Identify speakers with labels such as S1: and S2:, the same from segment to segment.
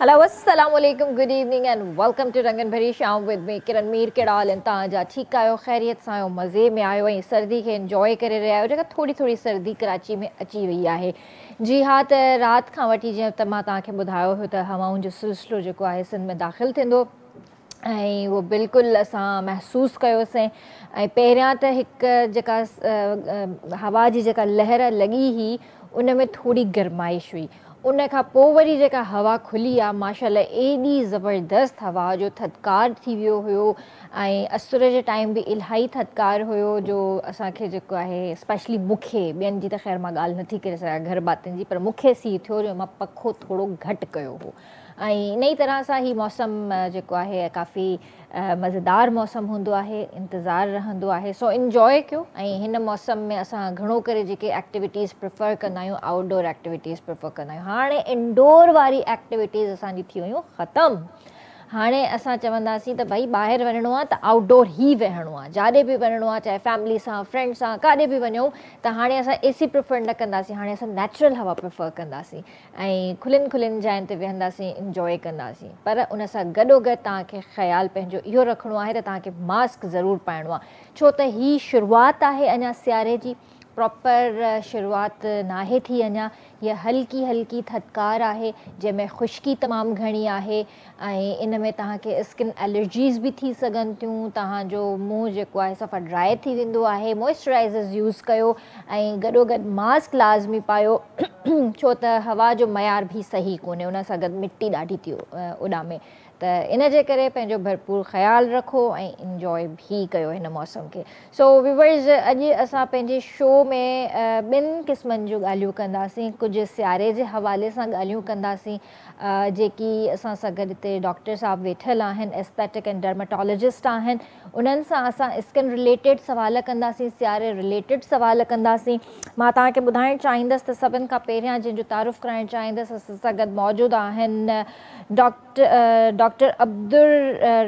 S1: Hello अस्सलाम वालेकुम, good evening and welcome to Rangan Bhari Sham with me किरण मीर। कहिड़ा हाल आहिनि तव्हांजा? ठीकु आहियो, ख़ैरियत सां आहियो, मज़े में आहियो ऐं सर्दी खे इंजॉय करे रहिया आहियो जेका थोरी थोरी सर्दी कराची में अची वई आहे। जी हा, त राति खां वठी जीअं त मां तव्हांखे ॿुधायो हुयो त हवाउनि जो सिलसिलो जेको आहे सिंध में दाख़िलु थींदो ऐं उहो बिल्कुलु असां महसूसु कयोसीं। ऐं पहिरियां त हिकु जेका हवा जी जेका लहर लॻी हुई उन में थोरी गरमाइश हुई। उन खां पोइ वरी जेका हवा खुली आहे माशाल्लाह एॾी ज़बरदस्त हवा जो थधिकार थी वियो हुयो ऐं असुर जे टाइम बि इलाही थधिकार हुयो जो असांखे जेको आहे स्पेशली मूंखे, ॿियनि जी त ख़ैर मां ॻाल्हि नथी करे सघां घर भातियुनि जी, पर मूंखे सी थियो जो मां पखो थोरो घटि कयो हो। ऐं इन ई तरह सां ही मौसम जेको आहे काफ़ी मज़ेदार मौसम हूंदो आहे, इंतज़ारु रहंदो आहे। सो इंजॉय कयो। ऐं हिन मौसम में असां घणो करे जेके एक्टिविटीज़ प्रिफर कंदा आहियूं आउटडोर एक्टिविटीज़ प्रिफर कंदा आहियूं। हाणे इंडोर वारी एक्टिविटीज़ असांजी थी वियूं ख़तमु। हाणे असां चवंदासीं त भई ॿाहिरि वञिणो आहे त आउटडोर ई विहणो आहे, जाॾे बि वञिणो आहे चाहे फैमिली सां फ्रेंड सां काॾे बि वञूं त हाणे असां एसी प्रिफर न कंदासीं, हाणे असां नेचुरल हवा प्रिफर कंदासीं ऐं खुलियुनि जाइनि ते विहंदासीं, इंजॉय कंदासीं। पर उन सां गॾोगॾु तव्हांखे ख़्यालु पंहिंजो इहो रखिणो आहे त तव्हांखे मास्क ज़रूरु पाइणो आहे, छो त ही शुरूआति आहे अञा सियारे जी, प्रॉपर शुरूआति नाहे थी अञा। हीअ हल्की हल्की थधिकार आहे जंहिंमें ख़ुश्की तमामु घणी आहे ऐं इन में तव्हांखे स्किन एलर्जीज़ बि थी सघनि थियूं। तव्हांजो मुंहुं जेको आहे सफ़ा ड्राई थी वेंदो आहे। मॉइस्चराइज़र्स यूज़ कयो ऐं गॾोगॾु मास्क लाज़मी पायो छो त हवा जो मयार बि सही कोन्हे, उन सां गॾु मिटी ॾाढी थी उॾामे। त इन जे करे पंहिंजो भरपूर ख़्यालु रखो ऐं इंजॉय बि कयो हिन मौसम खे। सो व्यूअर्स, अॼु असां पंहिंजे शो में ॿिनि क़िस्मनि जूं ॻाल्हियूं कंदासीं। कुझु सियारे जे हवाले सां ॻाल्हियूं कंदासीं जेकी असां सां गॾु हिते डॉक्टर साहब वेठल आहिनि, एस्थेटिक एंड डर्मेटोलॉजिस्ट आहिनि। उन्हनि सां असां स्किन रिलेटेड सवाल कंदासीं, सियारे रिलेटेड सवाल कंदासीं। मां तव्हांखे ॿुधाइणु चाहींदसि त सभिनि खां पहिरियां जंहिंजो तारुफ़ कराइणु चाहींदसि असां सां गॾु मौजूदु आहिनि डॉक्टर अब्दुल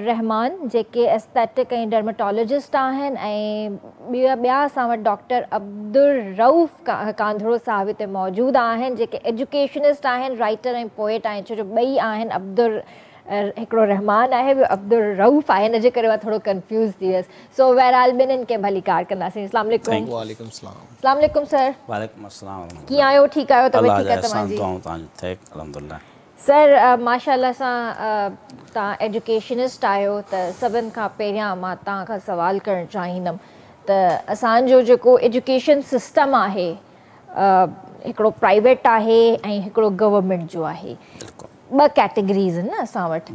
S1: रहमान जेके एस्थेटिक ऐं डर्मेटोलॉजिस्ट आहिनि ऐं ॿिया असां वटि डॉक्टर अब्दुल रऊफ़ कांधड़ो साहिबु हिते मौजूदु आहिनि जेके एजुकेशनिस्ट आहिनि, राइटर ऐं पोएट आहिनि, छो जो ॿई आहिनि। अब्दुल हिकिड़ो रहमान आहे, ॿियो अब्दुल रऊफ़ आहे, हिन जे करे मां थोरो कंफ्यूज़ थी वियसि। सो बहरहाल ॿिन्हिनि खे भली कार कंदासीं। अस्सलाम वालेकुम।
S2: वालेकुम सलाम।
S1: अस्सलाम वालेकुम सर।
S2: वालेकुम अस्सलाम।
S1: कीअं आहियो? ठीकु आहियो? तबियत ठीकु आहे तव्हांजी?
S2: अल्हम्दुलिल्लाह।
S1: सर माशाल्लाह सां तव्हां एजुकेशनिस्ट आहियो त सभिनि खां पहिरियां मां तव्हां खां सवाल करणु चाहींदमि त असांजो जेको एजुकेशन सिस्टम आहे हिकिड़ो प्राइवेट आहे ऐं हिकिड़ो गवर्नमेंट जो आहे, ॿ कैटेगरीज़ आहिनि न असां वटि,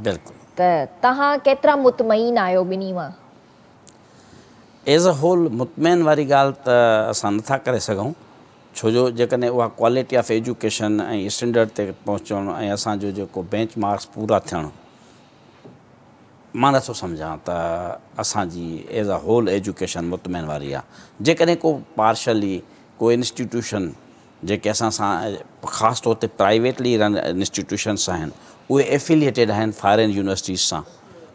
S1: त तव्हां केतिरा मुतमईन आहियो ॿिन्ही मां?
S2: एज़ अ होल मुतमैन वारी ॻाल्हि त असां नथा करे सघूं, छो जो जेकॾहिं उहा क्वालिटी ऑफ एजुकेशन ऐं स्टैंडर्ड ते पहुचणु ऐं असांजो जेको बेंच मार्क्स पूरा थियणु, मां नथो सम्झां त असांजी एज़ अ होल एजुकेशन मुतमैन वारी आहे। जेकॾहिं को पार्शली को इंस्टीट्यूशन जेके असां सां ख़ासि तौर ते प्राइवेटली रन इंस्टीट्यूशन्स आहिनि उहे एफिलिएटेड आहिनि फॉरेन यूनिवर्सिटीज़ सां,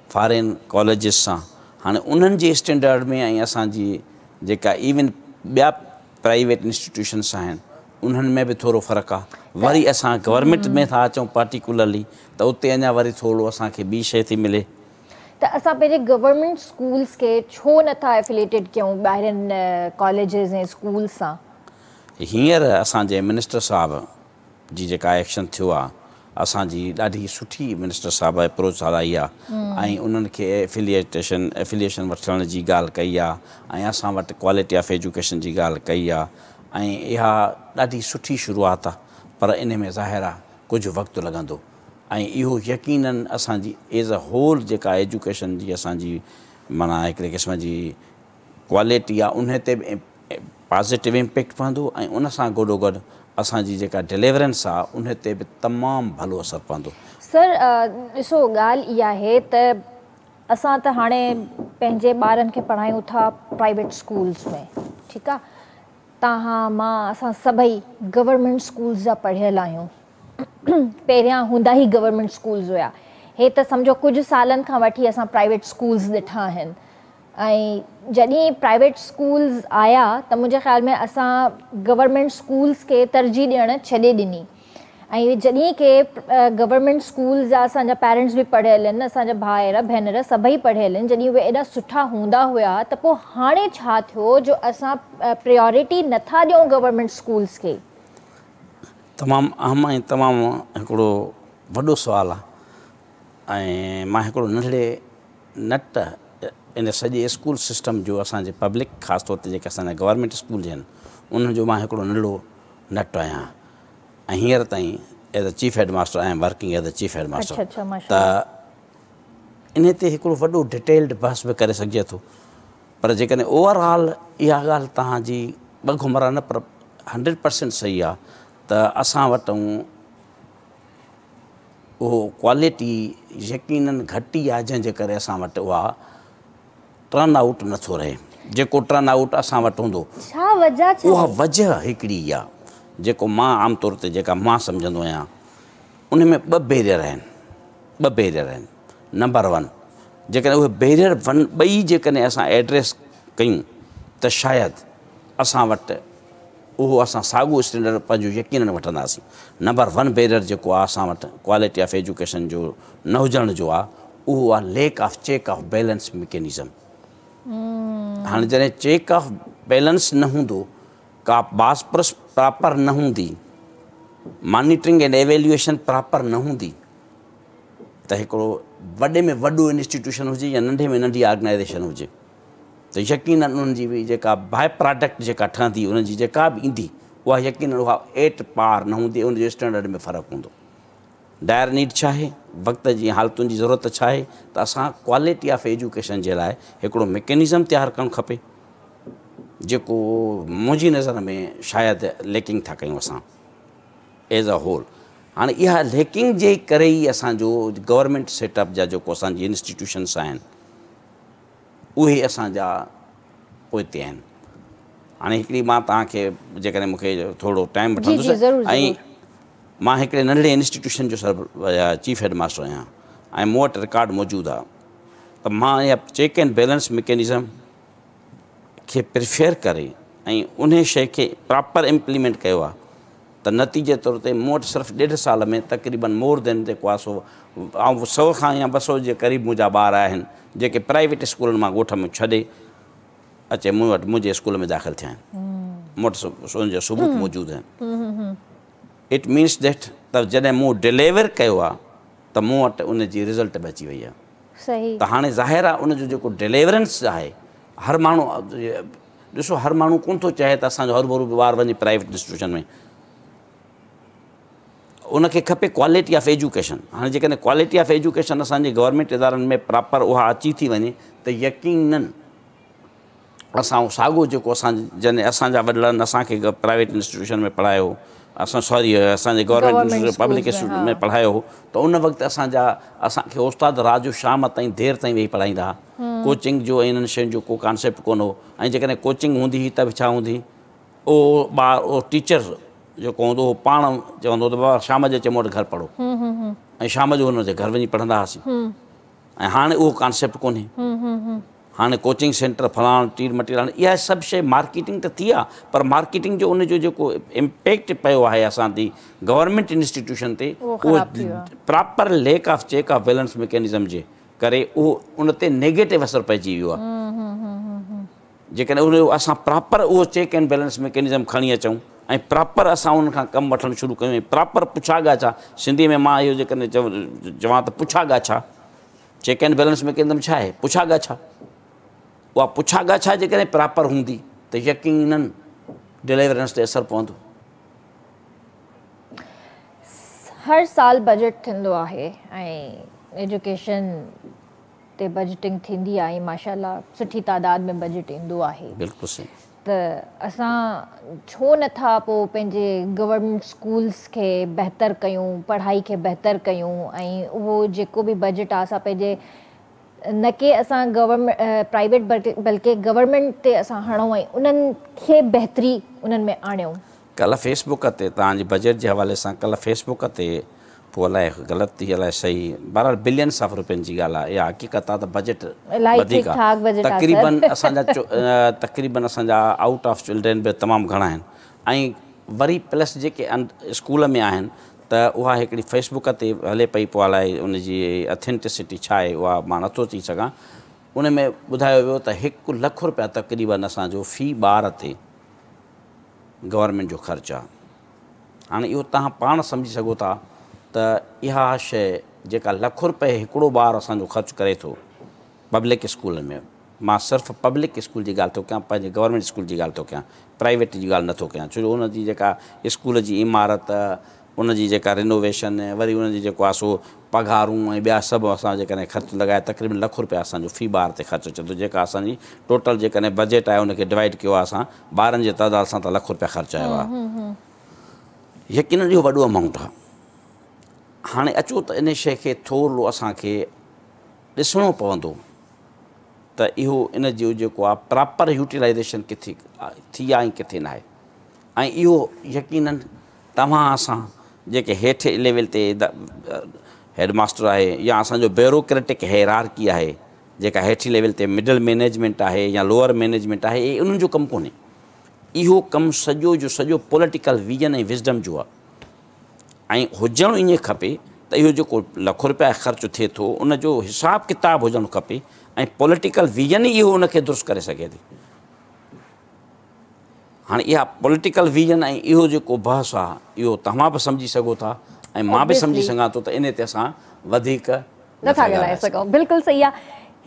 S2: फॉरेन कॉलेजिस सां। हाणे उन्हनि जे स्टैंडर्ड में ऐं असांजी जेका इवन ॿिया प्राइवेट इंस्टीट्यूशन्स आहिनि उन्हनि में बि थोरो फ़र्क़ु आहे। वरी असां गवर्नमेंट में था अचूं पार्टिकुलरली त उते अञा वरी थोरो असांखे ॿी शइ थी मिले।
S1: त असां पंहिंजे गवर्नमेंट स्कूल्स खे छो नथा एफिलिएटेड कयूं ॿाहिरिनि कॉलेजिस ऐं स्कूल सां?
S2: हींअर असांजे मिनिस्टर साहब जी जेका एक्शन थियो आहे, असांजी ॾाढी सुठी मिनिस्टर साहब अप्रोच हलाई आहे ऐं उन्हनि खे एफिलिएशन वठण जी ॻाल्हि कई आहे ऐं असां वटि क्वालिटी ऑफ एजुकेशन जी ॻाल्हि कई आहे ऐं इहा ॾाढी सुठी शुरूआति आहे। पर इन में ज़ाहिर आहे कुझु वक़्तु लॻंदो ऐं इहो यकीनन असांजी एज़ अ होल जेका एजुकेशन जी असांजी माना हिकिड़े क़िस्म जी क्वालिटी आहे उन ते बि पॉज़िटिव इम्पैक्ट पवंदो ऐं उन सां गॾोगॾु असांजी जेका डिलीवरेंस आहे उन ते बि तमामु भलो असरु पवंदो।
S1: सर ॾिसो, ॻाल्हि इहा आहे त असां त हाणे पंहिंजे ॿारनि खे पढ़ायूं था प्राइवेट स्कूल्स में, ठीकु आहे। तव्हां मां असां सभई गवर्नमेंट स्कूल्स जा पढ़ियल आहियूं। पहिरियां हूंदा ई गवर्नमेंट स्कूल्स हुया, हे त सम्झो कुझु सालनि खां वठी असां प्राइवेट स्कूल्स ॾिठा आहिनि ऐं जॾहिं प्राइवेट स्कूल्स आया त मुंहिंजे ख़्याल में असां गवर्नमेंट स्कूल्स खे तरजीह ॾियणु छॾे ॾिनी ऐं जॾहिं के गवर्नमेंट स्कूल जा असांजा पेरेंट्स बि पढ़ियल आहिनि, असांजा भाउर भेनर सभई पढ़ियल आहिनि, जॾहिं उहे एॾा सुठा हूंदा हुआ त पोइ हाणे छा थियो जो असां प्रायोरिटी नथा ॾियूं गवर्नमेंट स्कूल्स खे?
S2: तमामु अहम ऐं तमामु हिकिड़ो वॾो सुवालु आहे ऐं मां हिकिड़ो नंढड़े नट इन सॼे स्कूल सिस्टम जो असांजे पब्लिक ख़ासि तौर ते जेके असांजा गवर्नमेंट स्कूल आहिनि उन्हनि जो मां हिकिड़ो नंढड़ो नट आहियां ऐं हींअर ताईं as a chief head master आहियां working as a chief head master. त इन ते हिकिड़ो वॾो डिटेल्ड बहस बि करे सघिजे थो, पर जेकॾहिं ओवरऑल इहा ॻाल्हि तव्हांजी ॿ घुमरा न पर 100% सही आहे त असां वटि उहो क्वालिटी यकीननि घटि ई आहे, जंहिंजे करे असां वटि उहा टर्न आउट नथो रहे। जेको टर्न आउट असां वटि हूंदो उहा वजह हिकिड़ी आहे जेको मां आमतौर ते जेका मां सम्झंदो आहियां उन में ॿ बैरियर आहिनि। नंबर 1, जेकॾहिं उहे बैरियर ॿई जेकॾहिं असां एड्रेस कयूं त शायदि असां वटि उहो असां साॻियो स्टैंडर्ड पंहिंजो यकीननि वठंदासीं। नंबर 1 बैरियर जेको आहे असां वटि क्वालिटी ऑफ एजुकेशन जो न हुजण जो आहे उहो आहे lack of check of balance mechanism. हाणे जॾहिं चेक ऑफ बैलेंस न हूंदो, का बासप्रस प्रॉपर न हूंदी, मॉनिटरिंग एंड एवेल्यूएशन प्रॉपर न हूंदी, त हिकिड़ो वॾे में वॾो इंस्टीट्यूशन हुजे या नंढे में नंढी ऑर्गेनाइज़ेशन हुजे त यकीननि उन्हनि जी बि जेका बाय प्रोडक्ट जेका ठहंदी उन्हनि जी जेका बि ईंदी उहा यकीननि उहा एट पार न हूंदी, उनजे स्टैंडर्ड में फ़र्क़ु हूंदो। डायर नीड छा आहे, वक़्त जी हालतुनि जी ज़रूरत छा आहे त असां क्वालिटी ऑफ एजुकेशन जे लाइ हिकिड़ो मैकेनिज़म तयारु करणु खपे जेको मुंहिंजी नज़र में शायदि लेकिंग था कयूं असां एज़ अ होल। हाणे इहा लेकिंग जे करे ई असांजो गवर्नमेंट सेटअप जा जेको असांजी इंस्टीट्यूशन्स आहिनि उहे असांजा पोइते आहिनि। हाणे हिकिड़ी मां तव्हांखे जेकॾहिं मूंखे थोरो टाइम वठंदुसि, ऐं मां हिकिड़े नंढड़े इंस्टीट्यूशन जो चीफ हेड मास्टर आहियां ऐं मूं वटि रिकॉर्ड मौजूदु आहे त मां इहा चेक एंड बैलेंस मैकेनिज़म खे प्रिफेयर करे ऐं उन शइ खे प्रॉपर इम्प्लीमेंट कयो आहे त नतीजे तौर ते मूं वटि सिर्फ़ु 1.5 साल में तक़रीबन मोर देन जेको आहे सो 100 खां या 200 जे क़रीब मुंहिंजा ॿार आहिनि जेके प्राइवेट स्कूलनि मां ॻोठ में छॾे अचे मूं वटि मुंहिंजे स्कूल में दाख़िल थिया आहिनि। मूं वटि उनजा सबूत मौजूदु आहिनि। इट मीन्स दैट त जॾहिं मूं डिलीवर कयो आहे त मूं वटि उनजी रिज़ल्ट बि अची वई आहे। त हाणे ज़ाहिर आहे उनजो जेको डिलीवरेंस आहे, हर माण्हू ॾिसो हर माण्हू कोन थो चाहे त असांजो हर भरू ॿार वञे प्राइवेट इंस्टीट्यूशन में, उनखे खपे क्वालिटी ऑफ एजुकेशन। हाणे जेकॾहिं क्वालिटी ऑफ एजुकेशन असांजे गवर्नमेंट इदारनि में प्रॉपर उहा अची थी वञे त यकीननि असां साॻियो जेको जॾहिं असांजा वॾड़नि असांखे प्राइवेट इंस्टीट्यूशन में पढ़ायो, असांजे गवर्नमेंट पब्लिक इंस्टीट्यूट में पढ़ायो हो त उन वक़्तु असांखे उस्ताद राति जो शाम ताईं देरि ताईं वेही पढ़ाईंदा हुआ। कोचिंग जो इन्हनि शयुनि जो को कॉन्सेप्ट कोन हो, ऐं जेकॾहिं कोचिंग हूंदी हुई त बि छा हूंदी, उहो टीचर जेको हूंदो हो पाण चवंदो त बाबा शाम जो अचे मूं वटि घर पढ़ो, ऐं शाम जो हुनजे घर वञी पढ़ंदा हुआसीं। ऐं हाणे उहो कॉन्सेप्ट कोन्हे। हाणे कोचिंग सेंटर फलाण टीर मटीर, इहा सभु शइ मार्केटिंग त थी आहे, पर मार्केटिंग जो उनजो जेको इम्पैक्ट पियो आहे असांजी गवर्नमेंट इंस्टीट्यूशन ते उहो proper lack of check of balance mechanism जे करे उहो उन ते नेगेटिव असरु पइजी वियो आहे। जेकॾहिं उन असां प्रॉपर उहो चेक एंड बैलेंस मैकेनिज़म खणी अचूं ऐं प्रॉपर असां उन खां कमु वठणु शुरू कयूं, प्रॉपर पुछा ॻाछा, सिंधी में मां इहो जेकॾहिं चवां त पुछा ॻाछा, चेक एंड बैलेंस मैकेनिज़म छा आहे, पुछा ॻाछा। उहा पुछा ॻाछा जेकॾहिं प्रॉपर हूंदी त यकीननि डिलीवरेंस ते असरु पवंदो।
S1: हर साल बजट थींदो आहे ऐं एजुकेशन ते बजटिंग थींदी आहे, माशाल्लाह सुठी तादाद में बजट ईंदो आहे।
S2: बिल्कुलु सही।
S1: त असां छो नथा पोइ पंहिंजे गवर्नमेंट स्कूल्स खे बहितर कयूं, पढ़ाई खे बहितर कयूं, ऐं उहो जेको बि बजट आहे असां पंहिंजे न के असां गवर्नमेंट प्राइवेट बल्कि गवर्नमेंट ते असां हणूं ऐं उन्हनि खे बहितरी उन्हनि में आणियूं।
S2: कल्ह फेसबुक ते तव्हांजे बजट जे हवाले सां कल्ह फेसबुक ते पोइ अलाए ग़लति थी अलाए सही, बहरहाल बिलियंस ऑफ रुपयनि जी ॻाल्हि आहे, इहा हक़ीक़त आहे त बजट वधीक आहे। तक़रीबन असांजा आउट ऑफ चिल्ड्रेन बि तमामु घणा आहिनि, ऐं वरी प्लस जेके स्कूल में आहिनि त उहा हिकिड़ी फेसबुक ते हले पई, पोइ अलाए उनजी ऑथेंटिसिटी छा आहे उहा मां नथो चई सघां। उन में ॿुधायो वियो त 1 लख रुपया तक़रीबन असांजो फ़ी ॿार ते गवर्नमेंट जो ख़र्चु आहे। हाणे इहो तव्हां पाण सम्झी सघो था त इहा शइ जेका लख रुपए हिकिड़ो ॿारु असांजो ख़र्चु करे थो पब्लिक स्कूल में, मां सिर्फ़ु पब्लिक स्कूल जी ॻाल्हि थो कयां, पंहिंजे गवर्नमेंट स्कूल जी ॻाल्हि थो कयां, प्राइवेट जी ॻाल्हि नथो कयां, छो जो उनजी जेका स्कूल जी इमारत, उनजी जेका रिनोवेशन, वरी उनजी जेको आहे सो पघारूं ऐं ॿिया सभु असां जेकॾहिं ख़र्चु लॻाए तक़रीबन लख रुपया असांजो फ़ी ॿार ते ख़र्चु अचे थो, जेका असांजी टोटल जेकॾहिं बजट आहे उनखे डिवाइड कयो आहे असां ॿारनि जे तइदाद सां त लख रुपया ख़र्चु आयो आहे। यकीनन इहो वॾो अमाउंट आहे। हाणे अचो त इन शइ खे थोरो असांखे ॾिसणो पवंदो त इहो इन जो जेको आहे प्रॉपर यूटिलाइज़ेशन किथे थी आहे ऐं किथे न आहे। ऐं इहो यकीनन तव्हां असां जेके हेठि लेवल ते हेडमास्टर आहे या असांजो ब्यूरोक्रेटिक हेरार्की आहे, जेका हेठि लेवल ते मिडल मैनेजमेंट आहे या लोअर मैनेजमेंट आहे, इहे उन्हनि जो कमु कोन्हे। इहो कमु सॼो जो सॼो पॉलिटिकल विजन ऐं विज़डम जो आहे। ऐं हुजणु ईअं खपे त इहो जेको लख रुपया ख़र्चु थिए थो उनजो हिसाबु किताबु हुजणु खपे ऐं पॉलिटिकल विजन ई इहो उनखे दुरुस्त करे सघे थी। हाणे इहा पॉलिटिकल विजन ऐं इहो जेको बहस आहे इहो तव्हां बि सम्झी सघो था ऐं मां बि सम्झी सघां थो त इन ते असां वधीक
S1: नथा ॻाल्हाए सघूं। बिल्कुलु सही आहे।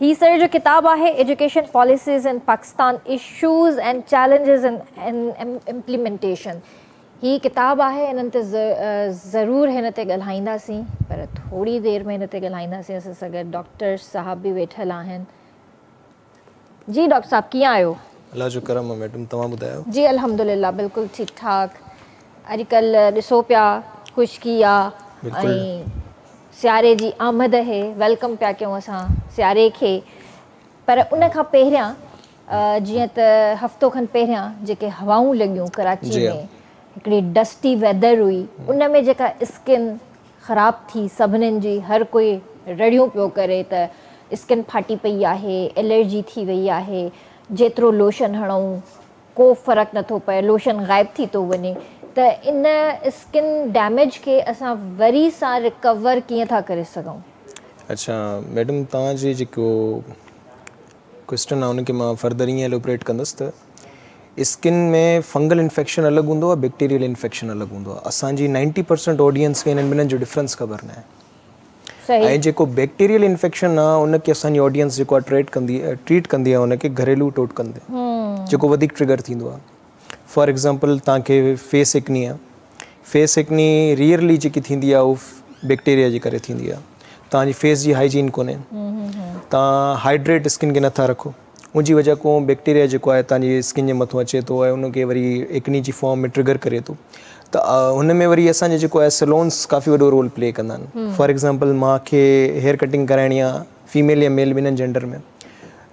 S1: ही सर जो किताब आहे एजुकेशन पॉलिसीज़ इन पाकिस्तान, इशूज़ एंड चैलेंजिस इन इम्प्लीमेंटेशन। ही किताब आहे, इन्हनि ते ज़रूरु हिन ते ॻाल्हाईंदासीं, पर थोरी देरि में हिन ते ॻाल्हाईंदासीं। असां सां गॾु डॉक्टर साहब बि वेठल आहिनि। जी डॉक्टर साहब कीअं आहियो?
S3: अल्लाह जो करम आहे मैडम, तव्हां ॿुधायो?
S1: जी अल्हम्दुलिल्लाह बिल्कुलु ठीकु ठाक। अॼुकल्ह ॾिसो पिया ख़ुशकी आहे ऐं सियारे जी आमद आहे, वेलकम पिया कयूं असां सियारे खे। पर उन खां पहिरियां जीअं त हफ़्तो खनि पहिरियां जेके हवाऊं लॻियूं कराची में, हिकिड़ी डस्टी वेदर हुई, उन में जेका स्किन ख़राब थी सभिनीनि जी, हर कोई रड़ियूं पियो करे त स्किन फाटी पई आहे, एलर्जी थी वई आहे, जेतिरो लोशन हणूं को फ़र्क़ु नथो पए, लोशन ग़ाइबु थी थो वञे। त इन स्किन डैमेज खे असां वरी सां रिकवर कीअं था करे सघूं?
S3: अच्छा मैडम, तव्हांजी जेको क्वेश्चन आहे उनखे मां फर्दर ईअं एलोबरेट कंदुसि त स्किन में फंगल इन्फेक्शन अलॻि हूंदो आहे, बैक्टीरियल इन्फेक्शन अलॻि हूंदो आहे। असांजी 90% ऑडियंस खे इन्हनि ॿिन्हिनि जो डिफरेंस ख़बर न आहे। ऐं जेको बैक्टीरियल इन्फेक्शन आहे उनखे असांजी ऑडियंस जेको आहे ट्रीट कंदी आहे उनखे घरेलू टोटकनि ते, जेको वधीक ट्रिगर थींदो आहे। फॉर एग्ज़ाम्पल तव्हांखे फेस एक्नी आहे, फेस एक्नी रियरली जेकी थींदी आहे उहा बैक्टीरिया जे करे थींदी आहे। तव्हांजी फेस जी हाइजीन कोन्हे, तव्हां हाइड्रेट स्किन खे नथा रखो, उनजी वजह खां बैक्टीरिया जेको आहे तव्हांजी स्किन जे मथां अचे थो ऐं उनखे वरी एक्नी जी फॉर्म में ट्रिगर करे थो। त हुन में वरी असांजे जेको आहे सलोन्स काफ़ी वॾो रोल प्ले कंदा आहिनि। फॉर एग्ज़ाम्पल मूंखे हेयर कटिंग कराइणी आहे, फीमेल या मेल ॿिन्हिनि जेंडर में,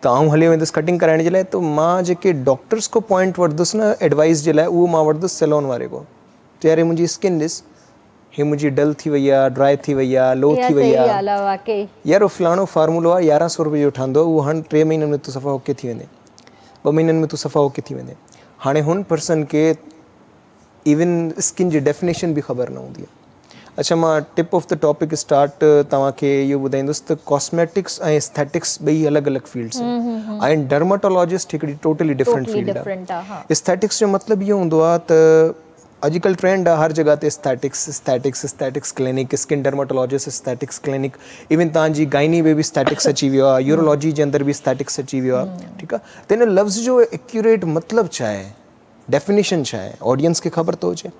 S3: त आउं हली वेंदुसि कटिंग कराइण जे लाइ, त मां जेके डॉक्टर्स को पॉइंट वठंदुसि न एडवाइस जे लाइ, उहो मां वठंदुसि सैलून वारे को। त यार मुंहिंजी स्किन ॾिस, हे मुंहिंजी डल थी वई आहे, ड्राई थी वई आहे, लो थी वई आहे, यार उहो फलाणो फार्मूलो आहे 1100 रुपये जो ठहंदो, उहो हाणे 3 महीननि में तूं सफ़ा ओके थी वेंदे, 2 महीननि में तूं सफ़ा ओके थी वेंदे। हाणे हुन पर्सन खे इवन स्किन जी डेफिनेशन बि ख़बर न हूंदी आहे। अच्छा, मां tip of the topic start तव्हांखे इहो ॿुधाईंदुसि त कॉस्मेटिक्स ऐं एस्थेटिक्स ॿई अलॻि अलॻि फील्ड्स आहिनि ऐं डर्माटोलॉजिस्ट हिकिड़ी टोटली डिफरेंट फील्ड आहे। एस्थेटिक्स जो मतिलबु इहो हूंदो आहे त अॼुकल्ह ट्रेंड आहे हर जॻह ते aesthetics clinic, skin dermatologist aesthetics clinic, even तव्हांजी गाइनी में बि एस्थेटिक्स अची वियो आहे, यूरोलॉजी जे अंदरि बि एस्थेटिक्स अची वियो आहे। ठीकु आहे, त हिन लफ़्ज़ जो एक्यूरेट मतिलबु छा आहे, डेफिनेशन छा आहे, ऑडियंस खे ख़बर थो हुजे।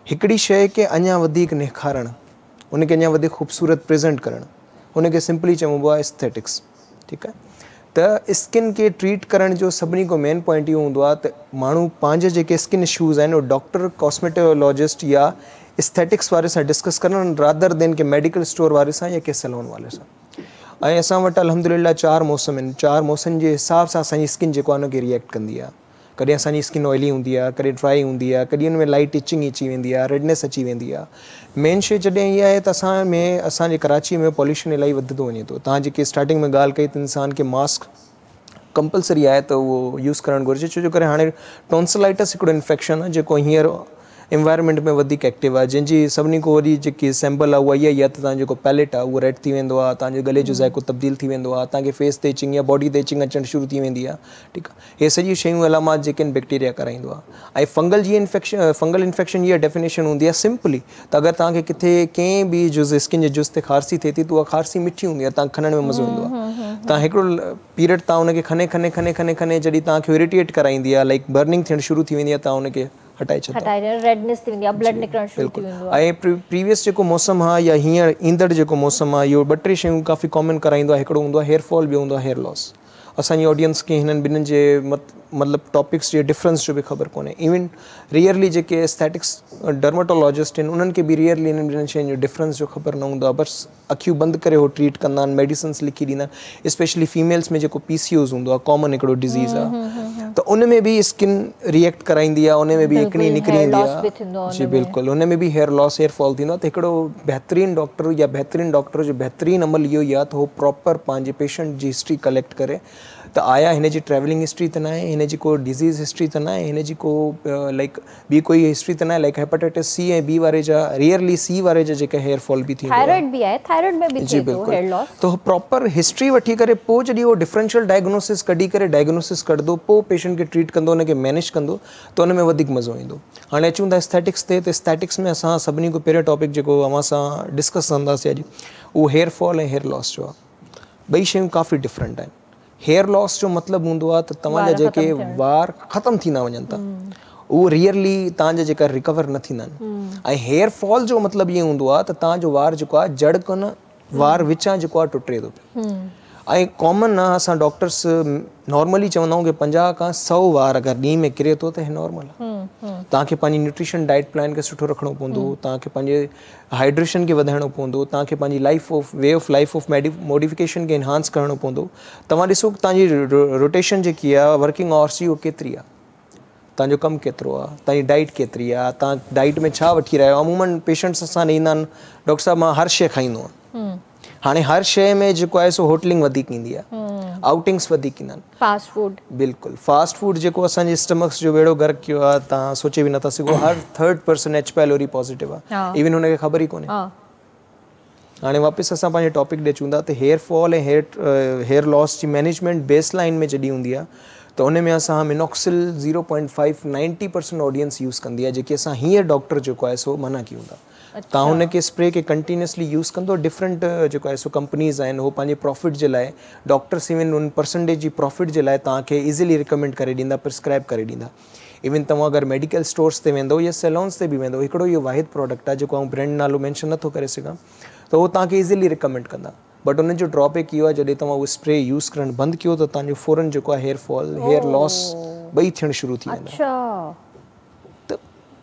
S3: हिकिड़ी शइ खे अञा वधीक निखारणु, उनखे अञा वधीक ख़ूबसूरत प्रेज़ेंट करणु, उनखे सिंपली चइबो आहे एस्थेटिक्स। ठीकु आहे, त स्किन खे ट्रीट करण जो सभिनी खां मेन पॉइंट इहो हूंदो आहे त माण्हू पंहिंजे जेके स्किन इशूज़ आहिनि उहे डॉक्टर, कॉस्मेटोलॉजिस्ट या एस्थेटिक्स वारे सां डिस्कस करणु रादर देन के मेडिकल स्टोर वारे सां या के सैलून वारे सां। ऐं असां वटि अल्हम्दुलिल्लाह 4 मौसम आहिनि, 4 मौसम जे हिसाब सां असांजी स्किन जेको आहे उनखे रिएक्ट कंदी आहे। कॾहिं असांजी स्किन ऑयली हूंदी आहे, कॾहिं ड्राई हूंदी आहे, कॾहिं हुन में लाइट इचिंग अची वेंदी आहे, रेडनेस अची वेंदी आहे। मेन शइ जॾहिं इहा आहे त असांजे कराची में पॉल्यूशन इलाही वधंदो वञे थो। तव्हां जेके स्टार्टिंग में ॻाल्हि कई त इंसान खे मास्क कंपलसरी आहे त उहो यूज़ करणु घुरिजे, छो जो करे हाणे टॉन्सिलाइटिस हिकिड़ो इन्फेक्शन आहे जेको हींअर एनवायरनमेंट में वधीक एक्टिव आहे, जंहिंजी सभिनी खां वॾी जेकी सैंपल आहे उहा इहा ई आहे त तव्हांजो जेको पैलेट आहे उहो रेड थी वेंदो आहे, तव्हांजे गले जो ज़ाइको तब्दील थी वेंदो आहे, तव्हांखे फेस ते इचिंग या बॉडी ते इचिंग अचणु शुरू थी वेंदी आहे। ठीकु आहे, इहे सॼी शयूं अलामात जेके आहिनि बैक्टीरिया कराईंदो आहे। ऐं फंगल इन्फेक्शन इहा डेफिनेशन हूंदी आहे सिंपली त अगरि तव्हांखे किथे कंहिं बि जुज़ स्किन जे जुज़ ते खारसी थिए थी त उहा खारसी मिठी हूंदी आहे, तव्हांखे खणण में मज़ो ईंदो आहे। तव्हां हिकिड़ो पीरियड तव्हां हुनखे खने खने खने खने खने जॾहिं तव्हांखे इरिटेट कराईंदी आहे, लाइक बर्निंग थियणु शुरू थी वेंदी आहे, तव्हां हुनखे हटाए छॾो,
S1: रेडनेस थी वेंदी आहे, ब्लड निकिरणु शुरू थी वेंदो आहे।
S3: ऐं प्रीवियस जेको मौसम आहे या हींअर ईंदड़ जेको मौसम आहे इहो 2-3 शयूं काफ़ी कॉमन कराईंदो आहे। हिकिड़ो हूंदो आहे हेयर फॉल, ॿियो हूंदो आहे हेयर लॉस। असांजी ऑडियंस खे हिननि ॿिन्हिनि जे मतिलबु टॉपिक्स जे डिफरेंस जो बि ख़बर कोन्हे। इवन रियरली जेके एस्थेटिक्स डर्माटोलॉजिस्ट आहिनि उन्हनि खे बि रियरली हिननि ॿिन्हिनि शयुनि जो डिफरेंस जो ख़बर न हूंदो आहे। बसि अखियूं बंदि करे उहो ट्रीट कंदा आहिनि, मेडिसिन्स लिखी ॾींदा आहिनि। स्पेशली फीमेल्स में जेको PCOS हूंदो आहे, कॉमन हिकिड़ो डिज़ीज़ आहे, त उन में बि स्किन रिएक्ट कराईंदी आहे, उन में बि हिकिड़ी निकिरी ईंदी आहे। जी बिल्कुलु, उन में बि हेयर लॉस, हेयर फॉल थींदो आहे। त हिकिड़ो बहितरीनु डॉक्टर या बहितरीनु डॉक्टर जो बहितरीनु अमल इहो ई आहे त उहो प्रॉपर पंहिंजे पेशेंट जी हिस्ट्री कलेक्ट करे त आया हिन जी ट्रैवलिंग हिस्ट्री त न आहे, हिन जी को डिज़ीज़ हिस्ट्री त न आहे, हिन जी को लाइक ॿी कोई हिस्ट्री त न आहे, लाइक हेपेटाइटिस C ऐं B वारे जा, रियरली C वारे जा जेका हेयर फॉल बि थींदो आहे,
S1: थायराइड बि आहे, थायराइड में बि
S3: जी बिल्कुलु। त प्रॉपर हिस्ट्री वठी करे पोइ जॾहिं उहो डिफरेंशियल डायग्नोसिस कढी करे डायग्नोसिस कढंदो, पोइ पेशेंट खे ट्रीट कंदो, हुनखे मैनेज कंदो, त हुन में वधीक मज़ो ईंदो। हाणे अचूं था एस्थेटिक्स ते, त एस्थेटिक्स में असां सभिनी खां पहिरियों टॉपिक जेको अव्हां सां डिस्कस कंदासीं अॼु, उहो हेयर फॉल ऐं हेयर लॉस जो आहे। ॿई शयूं काफ़ी डिफरेंट आहिनि। हेयर लॉस जो मतिलबु हूंदो आहे त तव्हांजा जेके वार ख़तमु थींदा वञनि था, उहो रियरली तव्हांजा जेका रिकवर न थींदा आहिनि। ऐं हेयर फॉल जो मतिलबु इहो हूंदो आहे त तव्हांजो वार जेको आहे जड़ कोन, वार विचां जेको आहे टुटे थो पियो। ऐं कॉमन आहे, असां डॉक्टर्स नॉर्मली चवंदा आहियूं कि 50 खां 100 वार अगरि ॾींहं में किरे थो त हे नॉर्मल आहे। तव्हांखे पंहिंजी न्यूट्रिशन डाइट प्लान खे सुठो रखिणो पवंदो, तव्हांखे पंहिंजे हाइड्रेशन खे वधाइणो पवंदो, तव्हांखे पंहिंजी way of life of modification खे इनहांस करिणो पवंदो। तव्हां ॾिसो तव्हांजी रोटेशन जेकी आहे, वर्किंग आवर्स जी, उहो केतिरी आहे, तव्हांजो कमु केतिरो आहे, तव्हांजी डाइट केतिरी आहे, तव्हां डाइट में छा वठी रहिया आहियो। अमूमन पेशेंट्स असां ॾे ईंदा आहिनि, डॉक्टर साहिबु मां हर शइ खाईंदो आहियां। हाणे हर शइ में जेको आहे सो होटलिंग वधीक ईंदी आहे, आउटिंग्स वधीक ईंदा आहिनि, फास्ट फूड। बिल्कुलु, फास्ट फूड जेको असांजे स्टमक्स जो वेड़ो गर्क कयो आहे, तव्हां सोचे बि नथा सघो। हर 3rd person H. pylori positive आहे, इवन हुनखे ख़बर ई कोन्हे। हाणे वापसि असां पंहिंजे टॉपिक ॾे अचूं था त हेयर फॉल ऐं हेयर लॉस जी मैनेजमेंट बेस लाइन में जॾहिं हूंदी आहे त उन में असां मिनॉक्सिल 0.5 90% ऑडियंस यूज़ कंदी आहे, जेके असां हींअर डॉक्टर जेको आहे सो मना कयूं था। तव्हां हुनखे स्प्रे खे कंटिन्यूसली यूज़ कंदो। डिफरेंट जेको आहे सो कंपनीज़ आहिनि, उहो पंहिंजे प्रॉफिट जे लाइ, डॉक्टर्स इवन उन परसेंटेज जी प्रॉफिट जे लाइ तव्हांखे ईज़िली रिकमेंड करे ॾींदा, प्रिस्क्राइब करे ॾींदा। इवन तव्हां अगरि मेडिकल स्टोर्स ते वेंदो या सैलॉन्स ते बि वेंदो, हिकिड़ो इहो वाहिद प्रोडक्ट आहे जेको आउं ब्रांड नालो मेंशन नथो करे सघां, त उहो तव्हांखे ईज़िली रिकमेंड कंदा। बट उन जो ड्रॉबैक इहो आहे, जॾहिं तव्हां उहो स्प्रे यूज़ करणु बंदि कयो त तव्हांजो फ़ौरन जेको आहे हेयर फॉल, हेयर लॉस ॿई थियणु शुरू थी वेंदा। त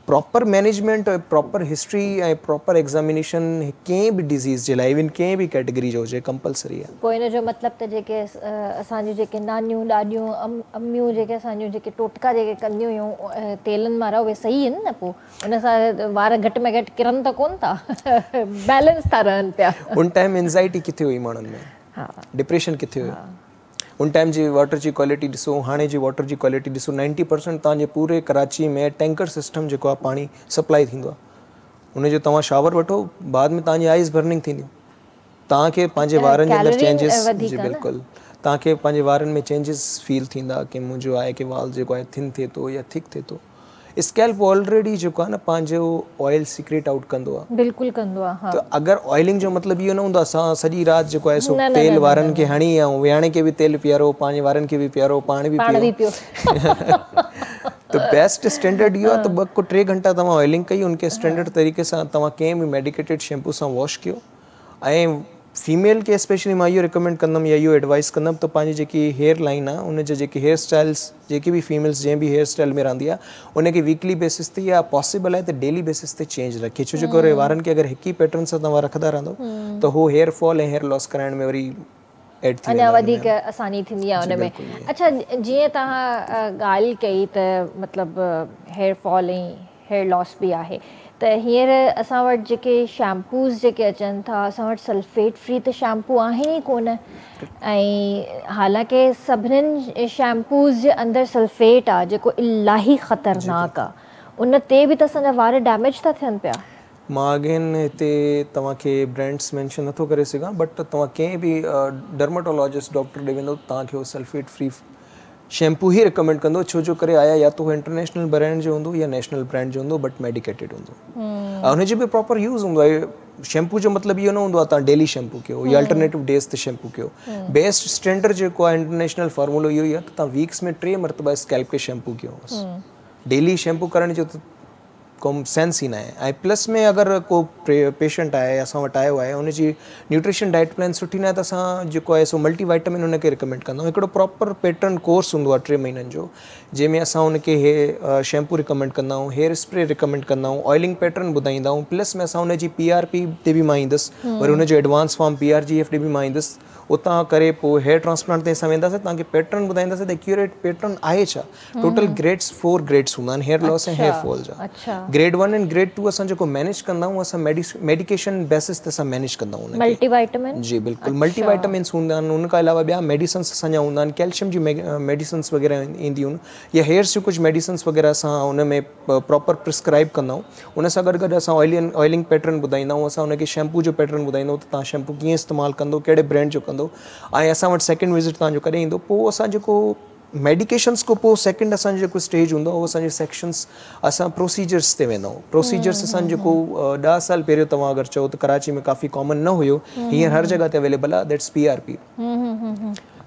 S3: प्रॉपर मैनेजमेंट, प्रॉपर हिस्ट्री ऐं प्रॉपर एग्ज़ामिनेशन कंहिं बि डिज़ीज़ जे लाइ, इवन कंहिं बि कैटेगरी जो हुजे, कंपलसरी आहे।
S1: पोइ इन जो मतिलबु त जेके असांजूं जेके नानियूं, ॾाॾियूं, अम्मियूं जेके असांजूं जेके टोटका जेके कंदियूं हुयूं तेलनि वारा, उहे सही आहिनि न? पोइ उन सां वार घटि में घटि किरनि त कोन था, बैलेंस था रहनि पिया।
S3: उन टाइम एंज़ाइटी किथे हुई माण्हुनि में, डिप्रेशन किथे हुयो? उन टाइम जी वाटर जी क्वालिटी ॾिसो, हाणे जी वाटर जी क्वालिटी ॾिसो। 90% तव्हांजे पूरे कराची में टैंकर सिस्टम जेको आहे पाणी सप्लाई थींदो आहे, उनजो तव्हां शावर वठो, बाद में तव्हांजी आइज़ बर्निंग थींदियूं, तव्हांखे पंहिंजे वारनि जे अंदरि चेंजिस, जी बिल्कुलु, तव्हांखे पंहिंजे वारनि में चेंजिस फील थींदा कि मुंहिंजो आहे कि वाल जेको आहे थिन थिए थो या थिक थिए थो। स्कैल्प ऑलरेडी जेको आहे न पंहिंजो ऑयल सीक्रेट आउट कंदो आहे, बिल्कुलु कंदो आहे। त अगरि ऑइलिंग जो मतिलबु इहो न हूंदो असां सॼी राति जेको आहे सो तेल वारनि खे हणी ऐं विहाणे खे बि तेल पीआरो, पंहिंजे वारनि खे बि पीआरो, पाण बि पियो। त बेस्ट स्टैंडर्ड इहो आहे त 2 खां 3 घंटा तव्हां ऑइलिंग कई, उनखे स्टैंडर्ड तरीक़े सां तव्हां कंहिं बि मेडिकेटेड शैम्पू सां वॉश कयो। ऐं फीमेल के स्पेशली मां इहो रिकमेंड कंदुमि या इहो एडवाइस कंदुमि त पंहिंजी जेकी हेयर लाइन आहे, उन जा जेके हेयर स्टाइल्स, जेके बि फीमेल्स जंहिं बि हेयर स्टाइल में रहंदी आहे, उनखे वीकली बेसिस ते या पॉसिबल आहे त डेली बेसिस ते चेंज रखे। छो जे करे वारनि खे अगरि हिकु ई पैटर्न सां तव्हां रखंदा रहंदो त उहो हेयर फॉल ऐं हेयर लॉस कराइण में वरी अञा वधीक आसानी थींदी आहे उन में। अच्छा, जीअं तव्हां ॻाल्हि कई त मतिलबु हेयर फॉल ऐं हेयर लॉस बि आहे, त हींअर असां वटि जेके शैम्पूज़ जेके अचनि था, असां वटि सल्फेट फ्री त शैम्पू आहिनि ई कोन। ऐं हालांकि सभिनीनि शैम्पूज़ जे अंदरि सल्फेट आहे जेको इलाही ख़तरनाक आहे।
S1: उन ते बि त असांजा वार डैमेज था थियनि पिया।
S3: मां अगेन हिते तव्हांखे ब्रांड्स मेंशन नथो करे सघां, बट तव्हां कंहिं बि डर्माटोलॉजिस्ट डॉक्टर ॾे वेंदो तव्हांखे उहो सल्फेट फ्री शैम्पू ई रिकमेंड कंदो, छो जो करे आया या तो इंटरनेशनल ब्रांड जो हूंदो या नेशनल ब्रांड जो हूंदो, बट मेडिकेटेड हूंदो। हुनजो बि प्रॉपर यूज़ हूंदो आहे। शैम्पू जो मतिलबु इहो न हूंदो आहे तव्हां डेली शैम्पू कयो या अल्टरनेटिव डेज ते शैम्पू कयो। बेस्ट स्टैंडर्ड जेको आहे इंटरनेशनल फॉर्मूलो इहो ई आहे त तव्हां वीक्स में 3 मरतबा स्कैल्प खे शैम्पू कयो। डेली शैम्पू करण जो को सेंस ई न आहे। ऐं प्लस में अगरि को पेशेंट आहे असां वटि आयो आहे हुनजी न्यूट्रिशन डाइट प्लान सुठी न आहे त असां जेको आहे सो मल्टीवाइटामिन हुनखे रिकमेंड कंदा आहियूं। हिकिड़ो प्रॉपर पैटर्न कोर्स हूंदो आहे 3 महीननि जो, जंहिंमें असां हुनखे शैम्पू रिकमेंड कंदा आहियूं, हेयर स्प्रे रिकमेंड कंदा आहियूं, ऑइलिंग पैटर्न ॿुधाईंदा आहियूं। प्लस में असां हुनजी PRP ते बि मां ईंदुसि, वरी हुनजो एडवांस फॉर्म PRGF ते बि मां ईंदुसि। उतां करे पोइ हेयर ट्रांसप्लांट ते असां वेंदासीं, तव्हांखे पैटर्न ॿुधाईंदासीं त एक्यूरेट पैटर्न आहे छा। टोटल ग्रेड्स 4 ग्रेड्स हूंदा आहिनि हेयर लॉस ऐं हेयर फॉल जा। ग्रेड 1 ऐं ग्रेड 2 असां जेको मैनेज कंदा आहियूं असां मेडिकेशन बेसिस ते असां मैनेज कंदा आहियूं।
S1: मल्टीवाइटामिन
S3: जी बिल्कुलु, मल्टीवाइटामिन्स हूंदा आहिनि। उनखां अलावा ॿिया मेडिसिन्स असांजा हूंदा आहिनि, कैल्शियम जी मेडिसिन्स वग़ैरह ईंदियूं आहिनि, या हेयर्स जूं कुझु मेडिसिन्स वग़ैरह असां उन में प्रॉपर प्रिस्क्राइब कंदा आहियूं। उन सां गॾु गॾु असां ऑइलिंग पैटर्न ॿुधाईंदा आहियूं, असां हुनखे शैम्पू जो पैटर्न ॿुधाईंदा आहियूं त तव्हां शैम्पू कीअं इस्तेमालु कंदो, कहिड़े ब्रांड जो कंदो। ऐं असां वटि सेकेंड विज़िट तव्हांजो कॾहिं ईंदो, पोइ असां जेको मेडिकेशन्स खां पोइ सेकेंड असांजो जेको स्टेज हूंदो आहे उहो असांजे सेक्शन्स असां प्रोसीजर्स ते वेंदा आहियूं। प्रोसीजर्स असां जेको 10 साल पहिरियों तव्हां अगरि चओ त कराची में काफ़ी कॉमन न हुयो, हींअर हर जॻह ते अवेलेबल आहे, दैट्स PRP।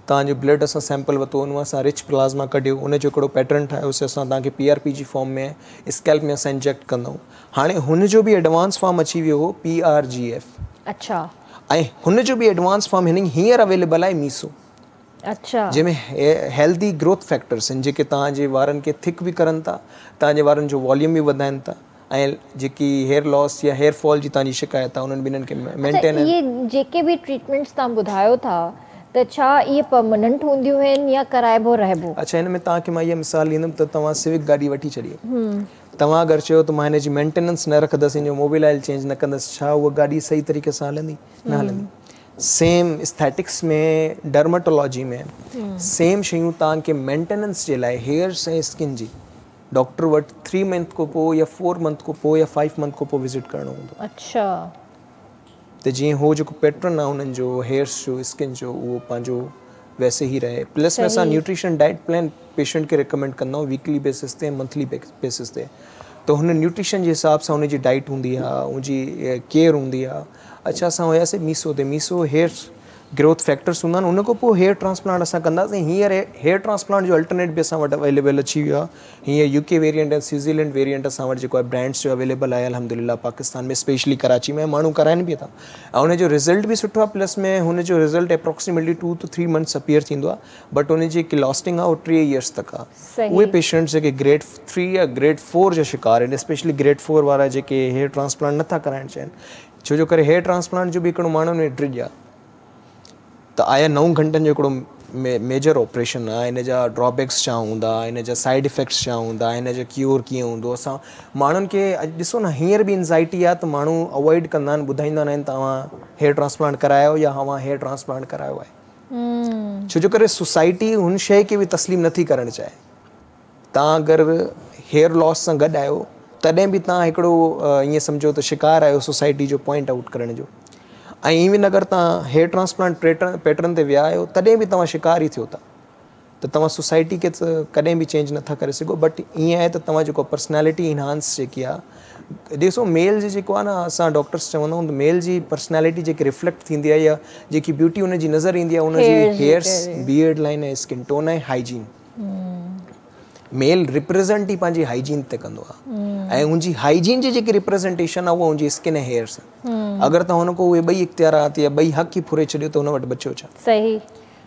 S3: तव्हांजो ब्लड असां सैंपल वरितो, उन असां रिच प्लाज़्मा कढियो, उनजो हिकिड़ो पैटर्न ठाहियोसीं असां तव्हांखे PRP जी फॉर्म में स्कैल्प में असां इंजेक्ट कंदा आहियूं। हाणे हुनजो बि एडवांस फॉर्म अची वियो हो PRGF।
S1: अच्छा।
S3: ऐं हुनजो बि एडवांस फॉर्म हींअर अवेलेबल आहे मीसो।
S1: अच्छा।
S3: जंहिंमें हेल्दी ग्रोथ फैक्टर्स आहिनि जेके तव्हांजे वारनि खे थिक बि करनि था, तव्हांजे वारनि जो वॉल्यूम बि वधाइनि था, ऐं जेकी हेयर लॉस या हेयर फॉल जी तव्हांजी शिकायत आहे उन्हनि ॿिन्हिनि खे मेंटेन।
S1: इहे जेके बि ट्रीटमेंट्स तव्हां ॿुधायो था त छा इहे परमानेंट हूंदियूं आहिनि या कराइबो रहिबो?
S3: अच्छा, हिन में तव्हांखे मां इहा मिसाल ॾींदुमि त तव्हां सिविक गाॾी वठी छॾियो, तव्हां अगरि चयो त मां हिन जी मेंटेनेंस न रखंदसि, हिन जो मोबिल ऑइल चेंज न कंदसि, छा उहा गाॾी सही तरीक़े सां हलंदी? न हलंदी। सेम एस्थेटिक्स में, डर्माटोलॉजी में सेम शयूं तव्हांखे मेंटेनेंस जे लाइ हेयर्स ऐं स्किन जी डॉक्टर वटि 3 मंथ खां पोइ या 4 मंथ खां पोइ या 5 मंथ खां पोइ विज़िट करिणो हूंदो।
S1: अच्छा। त
S3: जीअं हो जेको पैटर्न आहे हुननि जो हेयर्स जो, स्किन जो, उहो पंहिंजो वैसे ही रहे। प्लस में असां न्यूट्रिशन डाइट प्लान पेशेंट खे रिकमेंड कंदा आहियूं वीकली बेसिस ते, मंथली बेसिस ते। त हुन न्यूट्रिशन जे हिसाब सां हुनजी डाइट हूंदी आहे, उनजी केयर हूंदी आहे। अच्छा, असां हुयासीं मीसो ते, मीसो हेयर ग्रोथ फैक्टर्स हूंदा आहिनि, उनखां पोइ हेयर ट्रांसप्लांट असां कंदासीं। हींअर हेयर ट्रांसप्लांट जो अल्टरनेट बि असां वटि अवेलेबल अची वियो आहे। हींअर UK वेरियंट ऐं स्विट्ज़रलैंड वेरियंट असां वटि जेको आहे ब्रांड्स जो अवेलेबल आहे अल्हम्दुलिल्लाह पाकिस्तान में, स्पेशली कराची में माण्हू कराइनि बि था, ऐं हुनजो रिज़ल्ट बि सुठो आहे। प्लस में हुनजो result approximately 2 to 3 months appear थींदो आहे, बट हुनजी जेकी लास्टिंग आहे उहो 3 इयर्स तक आहे। उहे पेशेंट्स जेके ग्रेड 3 या ग्रेड 4 जा शिकार आहिनि, स्पेशली ग्रेड 4 वारा जेके हेयर ट्रांसप्लांट नथा कराइणु चाहिनि, छो जो करे हेयर ट्रांसप्लांट जो बि हिकिड़ो माण्हुनि में ड्रिज आहे त आया 9 घंटनि जो हिकिड़ो मेजर ऑपरेशन आहे। हिन जा ड्रॉबैक्स छा हूंदा, हिन जा साइड इफेक्ट्स छा हूंदा, हिन जो क्योर कीअं हूंदो। असां माण्हुनि खे अॼु ॾिसो न, हींअर बि एंज़ाइटी आहे त माण्हू अवॉइड कंदा आहिनि, ॿुधाईंदा न आहिनि तव्हां हेयर ट्रांसप्लांट करायो या तव्हां हेयर ट्रांसप्लांट करायो आहे। छो जो करे सोसाइटी हुन शइ खे बि तस्लीम नथी करणु चाहे। तव्हां अगरि हेयर लॉस सां गॾु आहियो तॾहिं बि तव्हां हिकिड़ो ईअं सम्झो त शिकार आहियो सोसाइटी जो पॉइंट आउट करण जो। ऐं इवन अगरि तव्हां हेयर ट्रांसप्लांट पैटर्न ते विया आहियो तॾहिं बि तव्हां शिकार ई थियो था, त तव्हां सोसाइटी खे त कॾहिं बि चेंज नथा करे सघो। बट ईअं आहे त तव्हां जेको पर्सनैलिटी इनहांस जेकी आहे, ॾिसो मेल जी जेको आहे न, असां डॉक्टर्स चवंदा आहियूं त मेल जी पर्सनैलिटी जेकी रिफ्लेक्ट थींदी आहे या जेकी ब्यूटी हुनजी नज़र ईंदी आहे, हुनजी हेयर्स, बियर्ड लाइन ऐं स्किन टोन ऐं हाइजीन। मेल रिप्रेज़ेंट ई पंहिंजी हाइजीन ते कंदो आहे, ऐं उनजी हाइजीन जी जेकी रिप्रेज़ेंटेशन आहे उहा उनजी स्किन ऐं हेयर्स आहे। अगरि तव्हां हुन को उहे ॿई इख्तियारात या ॿई हक़ ई फुरे छॾियो त हुन वटि बचियो छा? सही।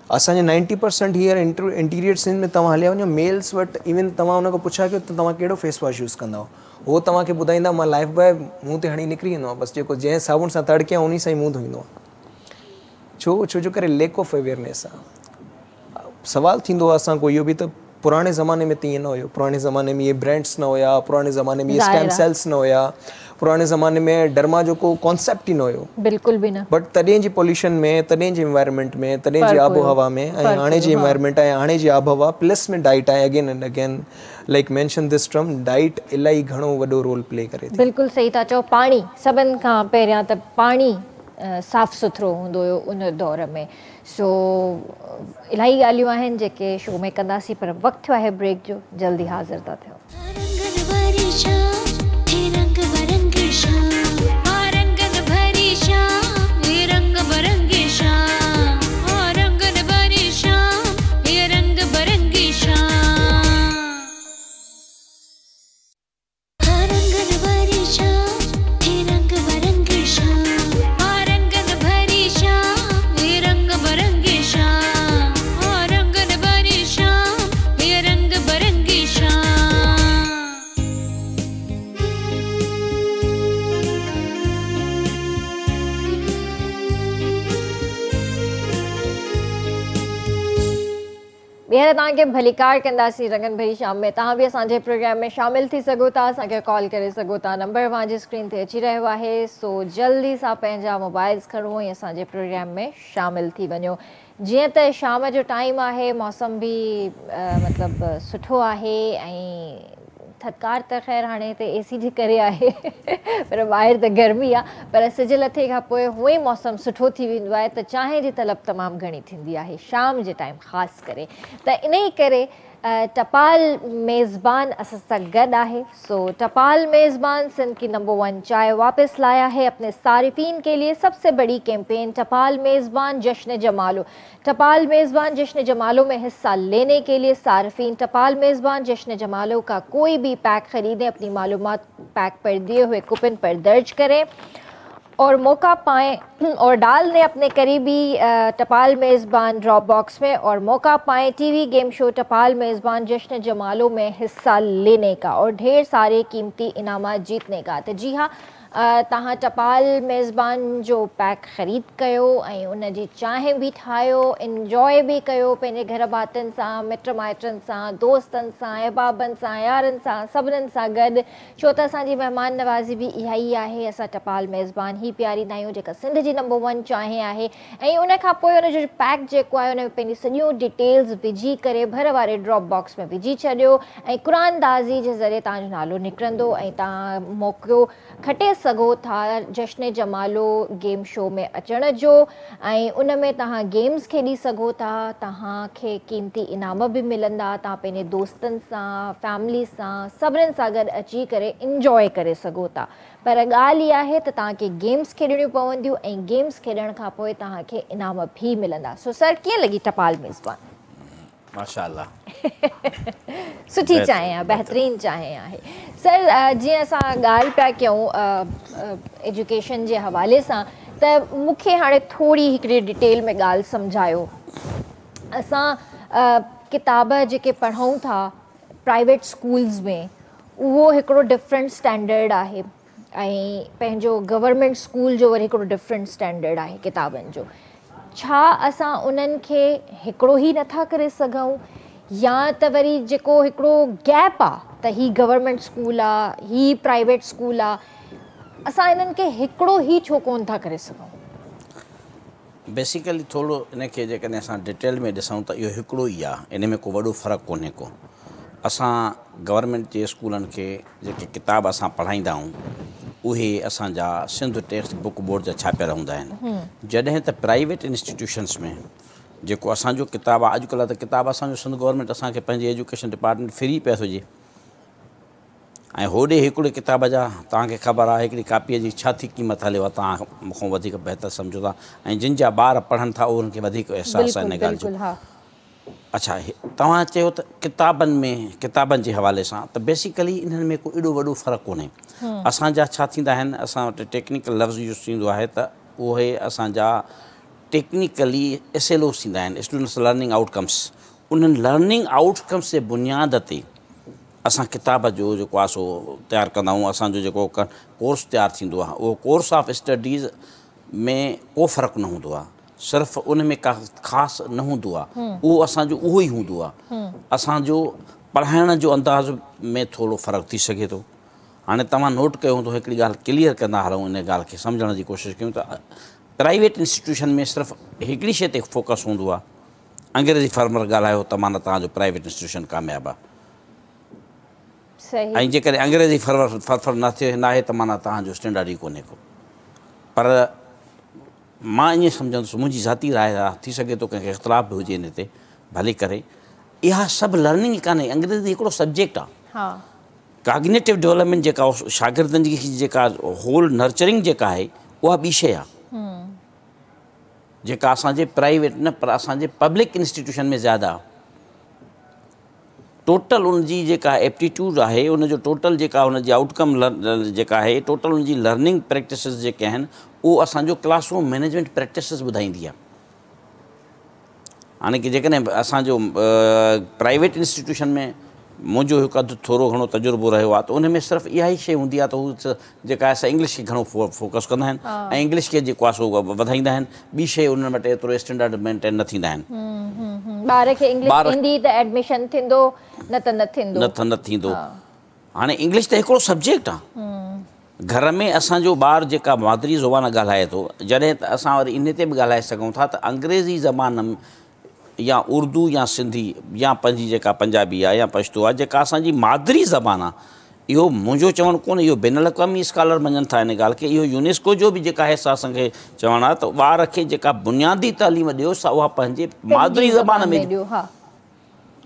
S3: असांजे 90% हींअर इंटीरियर सीन में तव्हां हलिया वञो मेल्स वटि, इवन तव्हां हुन खां पुछा कयो त तव्हां कहिड़ो फेस वॉश यूज़ कंदा, उहो तव्हांखे ॿुधाईंदा मां लाइफ बॉय मुंहुं ते हणी निकिरी वेंदो आहे, बसि जेको जंहिं साबुण सां तड़के उन सां ई मुंहुं धोईंदो आहे। छो जो करे लैक ऑफ अवेयरनेस आहे। सवाल थींदो आहे असांखो इहो बि त पुराणे ज़माने में त ईअं न हुयो, पुराणे ज़माने में इहे ब्रांड्स न हुया, पुराणे ज़माने में इहे स्टेम सेल्स न हुया, पुराणे ज़माने में डर्मा जो को कॉन्सेप्ट ई न हुयो, बिल्कुलु बि न। बट तॾहिं जी पॉल्यूशन में, तॾहिं जी एनवायरनमेंट में, तॾहिं जी आबो हवा में, ऐं हाणे जी एनवायरनमेंट आहे, हाणे जी आबो हवा प्लस में डाइट आहे, again and again like mention this term diet इलाही घणो वॾो रोल प्ले करे थी।
S1: बिल्कुलु सही था चओ। पाणी सभिनि खां पहिरियां त पाणी साफ़ सुथरो हूंदो हुयो उन दौर में। सो इलाही ॻाल्हियूं आहिनि जेके शो में कंदासीं, पर वक़्तु थियो आहे ब्रेक जो। जल्दी हाज़िर था थियूं। ॿीहर तव्हांखे भलीकार कंदासीं रंगन भरी शाम में। तव्हां बि असांजे प्रोग्राम में शामिल थी सघो था, असांखे कॉल करे सघो था। नंबर मुंहिंजी स्क्रीन ते अची रहियो आहे। सो जल्दी सां पंहिंजा मोबाइल्स खणो ऐं असांजे प्रोग्राम में शामिल थी वञो। जीअं त शाम जो टाइम आहे, मौसम बि मतिलबु सुठो आहे ऐं थधिकार त ख़ैर हाणे त एसी जे करे आहे पर ॿाहिरि त गर्मी आहे। पर सिज लथे खां पोइ हूअं ई मौसमु सुठो थी वेंदो आहे त चांहि जी तलब तमामु घणी थींदी आहे शाम जे टाइम ख़ासि करे। त इन ई करे टपाल मेज़बान असां सां गॾु आहे। सो टपाल मेज़बान सिंध की नंबर 1 चाय वापस लाया है अपने सारिफीन के लिए। सबसे बड़ी कैंपेन टपाल मेज़बान जश्न जमालो। टपाल मेज़बान जश्न जमालो में हिस्सा लेने के लिए सारिफीन टपाल मेज़बान जश्न जमालो का कोई भी पैक ख़रीदें, अपनी मालूमात पैक पर दिए हुए कूपन पर दर्ज करें और मौका पाएं और डाल दें अपने करीबी टपाल मेज़बान ड्रॉप बॉक्स में और मौका पाएं टीवी गेम शो टपाल मेज़बान जश्न जमालो में हिस्सा लेने का और ढेर सारे कीमती इनामात जीतने का। तो जी हाँ, तव्हां टपाल मेज़बान जो पैक ख़रीद कयो ऐं उन जी चांहि बि ठाहियो, इंजॉय बि कयो पंहिंजे घर भातियुनि सां, मिट माइटनि सां, दोस्तनि सां, अहबाबनि सां, यारनि सां, सभिनीनि सां गॾु। छो त असांजी महिमान नवाज़ी बि इहा ई आहे। असां टपाल मेज़बान ई प्यारींदा आहियूं जेका सिंध जी नंबर 1 चांहि आहे। ऐं उन खां पोइ उन जो पैक जेको आहे उन में पंहिंजी सॼियूं डिटेल्स विझी करे भर वारे ड्रॉप बॉक्स में विझी छॾियो ऐं क़ुरानदाज़ी जे ज़रिए तव्हांजो नालो निकिरंदो ऐं तव्हां मौक़ो खटे सघो था जश्न जमालो गेम शो में अचण जो। ऐं उन में तव्हां गेम्स खेॾी सघो था, तव्हांखे क़ीमती इनाम बि मिलंदा, तव्हां पंहिंजे दोस्तनि सां, फैमिली सां, सभिनीनि सां गॾु अची करे इंजॉय करे सघो था। पर ॻाल्हि इहा आहे त तव्हांखे गेम्स खेॾणियूं पवंदियूं ऐं गेम्स खेॾण खां पोइ तव्हांखे इनाम बि मिलंदा। सो सर कीअं लॻी टपाल मेज़बान?
S2: माशाअल्लाह
S1: सुठी चांहि आहे, बहितरीनु चांहि आहे। सर जीअं असां ॻाल्हि पिया कयूं एजुकेशन जे हवाले सां, त मूंखे हाणे थोरी हिकिड़ी डिटेल में ॻाल्हि सम्झायो। असां किताब जेके पढ़ूं था प्राइवेट स्कूल्स में, उहो हिकिड़ो डिफरेंट स्टैंडर्ड आहे ऐं पंहिंजो गवर्नमेंट स्कूल जो वरी हिकिड़ो डिफरेंट स्टैंडर्ड आहे किताबनि जो। छा असां उन्हनि खे हिकिड़ो ई नथा करे सघूं या त वरी जेको हिकिड़ो गैप आहे त ही गवर्नमेंट स्कूल आहे, ही प्राइवेट स्कूल आहे, असां इन्हनि खे हिकिड़ो ई छो कोन था करे सघूं?
S2: बेसिकली थोरो इनखे जेकॾहिं असां डिटेल में ॾिसूं त इहो हिकिड़ो ई आहे, इन में को वॾो फ़र्क़ु कोन्हे को। असां गवर्नमेंट जे स्कूलनि खे जेके किताब असां पढ़ाईंदा आहियूं उहे असांजा सिंध टेक्स्ट बुक बोर्ड जा छापियल हूंदा आहिनि। जॾहिं त प्राइवेट इंस्टीट्यूशन्स में जेको असांजो किताब आहे, अॼुकल्ह त किताब असांजो सिंध गवर्नमेंट असांखे पंहिंजी एजुकेशन डिपार्टमेंट फ्री पिया थो ॾिए ऐं होॾे हिकिड़े किताब जा तव्हांखे ख़बर आहे हिकिड़ी कापीअ जी छा थी क़ीमत हलेव, तव्हां मूंखां वधीक बहितर सम्झो था ऐं जिन जा ॿार पढ़नि था उन्हनि खे वधीक अहसासु आहे इन ॻाल्हि जो। अच्छा, तव्हां चयो त किताबनि जे हवाले सां त बेसिकली इन्हनि में को एॾो वॾो फ़र्क़ु कोन्हे। असांजा छा थींदा आहिनि, असां वटि टेक्निकल लफ़्ज़ यूज़ थींदो आहे त उहे असांजा टेक्निकली एसएलओस थींदा आहिनि, स्टूडेंट्स लर्निंग आउटकम्स। उन्हनि लर्निंग आउटकम्स जे बुनियाद ते असां किताब जो जेको आहे सो तयारु कंदा आहियूं। असांजो जेको कोर्स तयारु थींदो आहे उहो कोर्स ऑफ स्टडीज़ में को फ़र्क़ु न हूंदो आहे, सिर्फ़ु उन में का ख़ासि न हूंदो आहे, उहो असांजो उहो ई हूंदो आहे। असांजो पढ़ाइण जो अंदाज़ में थोरो फ़र्क़ु थी सघे थो। हाणे तव्हां नोट कयो हूंदो, हिकिड़ी ॻाल्हि क्लियर कंदा हलूं, इन ॻाल्हि खे सम्झण जी कोशिशि कयूं त प्राइवेट इंस्टीट्यूशन में सिर्फ़ु हिकिड़ी शइ ते फोकस हूंदो आहे, अंग्रेज़ी फार्मर ॻाल्हायो त माना तव्हांजो प्राइवेट इंस्टीट्यूशन कामयाबु आहे।
S1: सही
S2: ऐं जेकॾहिं अंग्रेज़ी फरफर न थिए नाहे त माना तव्हांजो स्टैंडर्ड ई कोन्हे को। पर मां ईअं सम्झंदुसि, मुंहिंजी ज़ाती राय आहे, थी सघे थो कंहिंखे इख़्तिलाफ़ बि हुजे हिन ते, भली करे इहा सभु लर्निंग ई कान्हे। अंग्रेज़ी हिकिड़ो सब्जेक्ट आहे।
S1: हाँ
S2: कॉग्निटिव डेवलपमेंट जेका शागिर्दनि जी जेका होल नर्चरिंग जेका आहे उहा ॿी शइ आहे, जेका असांजे प्राइवेट न पर असांजे पब्लिक इंस्टीट्यूशन में ज़्यादा आहे। टोटल उनजी जेका एप्टीट्यूड आहे, उनजो टोटल जेका हुनजी आउटकम जेका आहे, टोटल उनजी लर्निंग प्रैक्टिसिस जेके आहिनि उहो असांजो क्लासरूम मैनेजमेंट प्रैक्टिसिस ॿुधाईंदी आहे। हाणे की जेकॾहिं असांजो प्राइवेट इंस्टीट्यूशन में मुंहिंजो हिकु अधु थोरो घणो तजुर्बो रहियो आहे, त उन में सिर्फ़ु इहा ई शइ हूंदी आहे त हू जेका आहे असां इंग्लिश खे घणो फोकस कंदा आहिनि ऐं इंग्लिश खे जेको आहे सो वधाईंदा आहिनि। ॿी शइ उन्हनि वटि एतिरो स्टैंडर्ड मेंटेन न थींदा आहिनि।
S1: ॿार खे इंग्लिश ईंदी त एडमिशन थींदो, न त न थींदो।
S2: हाणे इंग्लिश त हिकिड़ो सब्जेक्ट आहे। घर में असांजो ॿारु जेका मादरी ज़ुबान ॻाल्हाए थो, जॾहिं त असां वरी इन ते बि ॻाल्हाए सघूं था त अंग्रेज़ी ज़बान या उर्दू या सिंधी या पंहिंजी जेका पंजाबी आहे या पश्तो आहे, जेका असांजी मादरी ज़बान आहे, इहो मुंहिंजो चवणु कोन्हे, इहो बैन अल-अक़वामी स्कॉलर मञनि था इन ॻाल्हि खे। इहो यूनेस्को जो बि जेका आहे सा असांखे चवणु आहे त ॿार खे जेका बुनियादी तालीम ॾियो सा उहा पंहिंजे मादरी ज़बान में ॾियो।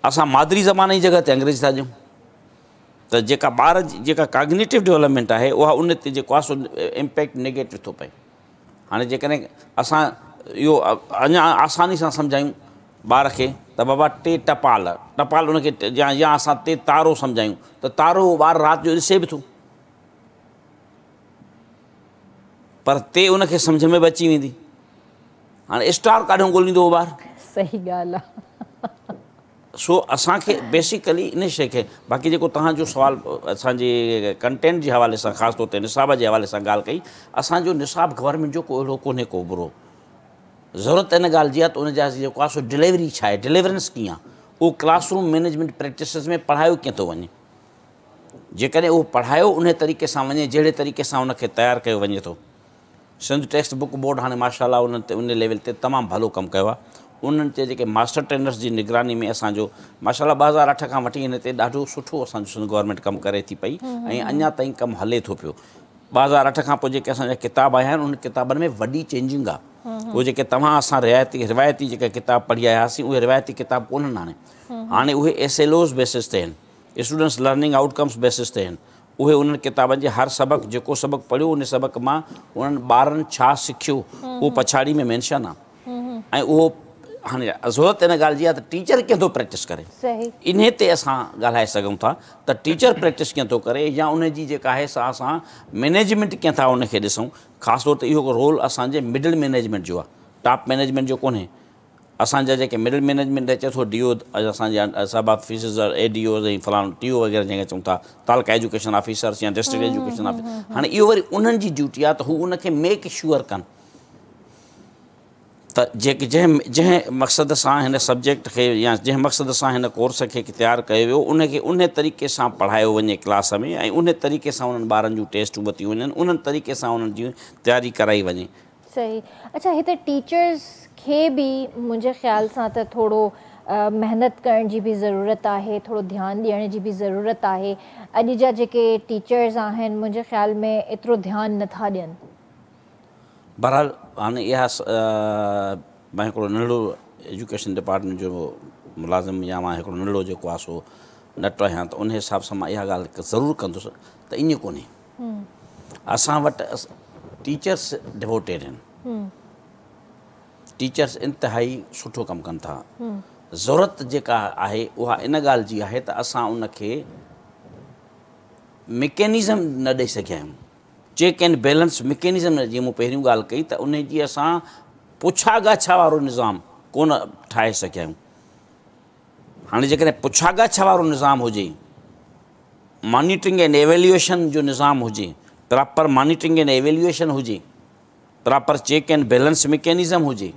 S2: असां मादरी ज़बान जी जॻह ते अंग्रेज़ी था ॾियूं, त जेका ॿार जी जेका कॉग्निटिव डेवलपमेंट आहे उहा उन ते जेको आहे सो इम्पैक्ट नेगेटिव थो पए। हाणे जेकॾहिं असां इहो अञा आसानी सां सम्झायूं ॿार खे त बाबा टे टपाल उनखे या असां टे तारो सम्झायूं त तारो ॿारु राति जो ॾिसे बि थो, पर ते उनखे सम्झ में बि अची वेंदी। हाणे स्टार काॾों ॻोल्हींदो उहो ॿारु?
S1: सही ॻाल्हि आहे।
S2: सो असांखे बेसिकली इन शइ खे, बाक़ी जेको तव्हांजो सुवालु असांजे कंटेंट जे हवाले सां ख़ासि तौर ते निसाब जे हवाले सां ॻाल्हि कई, असांजो निसाब गवर्नमेंट जो को अहिड़ो कोन्हे को बुरो। ज़रूरत इन ॻाल्हि जी आहे त उनजा जेको आहे सो डिलीवरी छा आहे, डिलीवरेंस कीअं आहे, उहो क्लासरूम मैनेजमेंट प्रैक्टिसिस में पढ़ायो कीअं थो वञे। जेकॾहिं उहो पढ़ायो उन तरीक़े सां वञे जहिड़े तरीक़े सां उनखे तयारु कयो वञे थो। सिंध टेक्स्ट बुक बोर्ड हाणे माशाअल्लाह उन लेवल ते तमामु भलो कमु कयो आहे। उन्हनि ते जेके मास्टर ट्रेनर्स जी निगरानी में असांजो माशाअल्लाह 2008 खां वठी हिन ते ॾाढो सुठो असांजो सिंध गवर्नमेंट कमु करे थी पई ऐं अञा ताईं कमु हले थो पियो। 2008 खां पोइ जेके असांजा किताब आया आहिनि उन किताबनि में वॾी चेंजिंग आहे। उहे जेके तव्हां असां रिवायती जेके किताब पढ़ी आया हुआसीं उहे रिवायती किताब कोन्हनि। हाणे उहे SLOs बेसिस ते आहिनि, स्टूडेंट्स लर्निंग आउटकम्स बेसिस ते आहिनि। उहे उन्हनि किताबनि जे हर सबक़ु जेको सबक़ु पढ़ियो उन सबक़ मां उन्हनि ॿारनि छा सिखियो उहो पछाड़ी में मेंशन आहे। ऐं उहो हाणे ज़रूरत इन ॻाल्हि जी आहे त टीचर कीअं थो प्रैक्टिस करे, इन ते असां ॻाल्हाए सघूं था त टीचर प्रैक्टिस कीअं थो करे या उनजी जेका आहे सा असां मैनेजमेंट कीअं था उनखे ॾिसूं। ख़ासि तौर ते इहो रोल असांजे मिडल मैनेजमेंट जो आहे, टॉप मैनेजमेंट जो कोन्हे। असांजा जेके मिडल मैनेजमेंट अचे थो DO असांजा सब ऑफिसर्स ADOs ऐं फलाणो TO वग़ैरह जंहिंखे चऊं था तालुका एजुकेशन ऑफिसर्स या डिस्ट्रिक्ट एजुकेशन ऑफिसर, हाणे इहो वरी उन्हनि जी ड्यूटी आहे त हू उनखे मेक श्योर कनि त जेके जंहिं मक़सद सां हिन सब्जेक्ट खे या जंहिं मक़सद सां हिन कोर्स खे तयारु कयो वियो उनखे उन तरीक़े सां पढ़ायो वञे क्लास में ऐं उन तरीक़े सां उन्हनि ॿारनि जूं टेस्टूं वरितियूं वञनि, उन्हनि तरीक़े सां उन्हनि जी तयारी कराई वञे।
S1: सही। अच्छा, हिते टीचर्स खे बि मुंहिंजे ख़्याल सां त थोरो महिनत करण जी बि ज़रूरत आहे, थोरो ध्यानु ॾियण जी बि ज़रूरत आहे। अॼु जा जेके टीचर्स आहिनि मुंहिंजे ख़्याल में एतिरो ध्यानु नथा ॾियनि।
S2: बहरहाल हाणे इहा मां हिकिड़ो नंढिड़ो एजुकेशन डिपार्टमेंट जो मुलाज़िम या मां हिकिड़ो नंढिड़ो जेको आहे सो नट आहियां त उन हिसाब सां मां इहा ॻाल्हि ज़रूरु कंदुसि त ईअं कोन्हे। असां वटि टीचर्स डिवोटेड आहिनि, टीचर्स इंतिहाई सुठो कमु कनि था। ज़रूरत जेका आहे उहा इन ॻाल्हि जी आहे त असां उनखे मैकेनिज़म न ॾेई सघिया आहियूं, चेक एंड बैलेंस मैकेनिज़म न। जीअं मूं पहिरियों ॻाल्हि कई त उन जी असां पुछा गाछा वारो निज़ाम कोन ठाहे सघिया आहियूं। हाणे जेकॾहिं पुछा गाछा वारो निज़ाम हुजे, मॉनिटरिंग एंड एवेल्यूएशन जो निज़ाम हुजे, प्रॉपर मॉनिटरिंग एंड एवेल्यूएशन हुजे, proper check and balance mechanism हुजे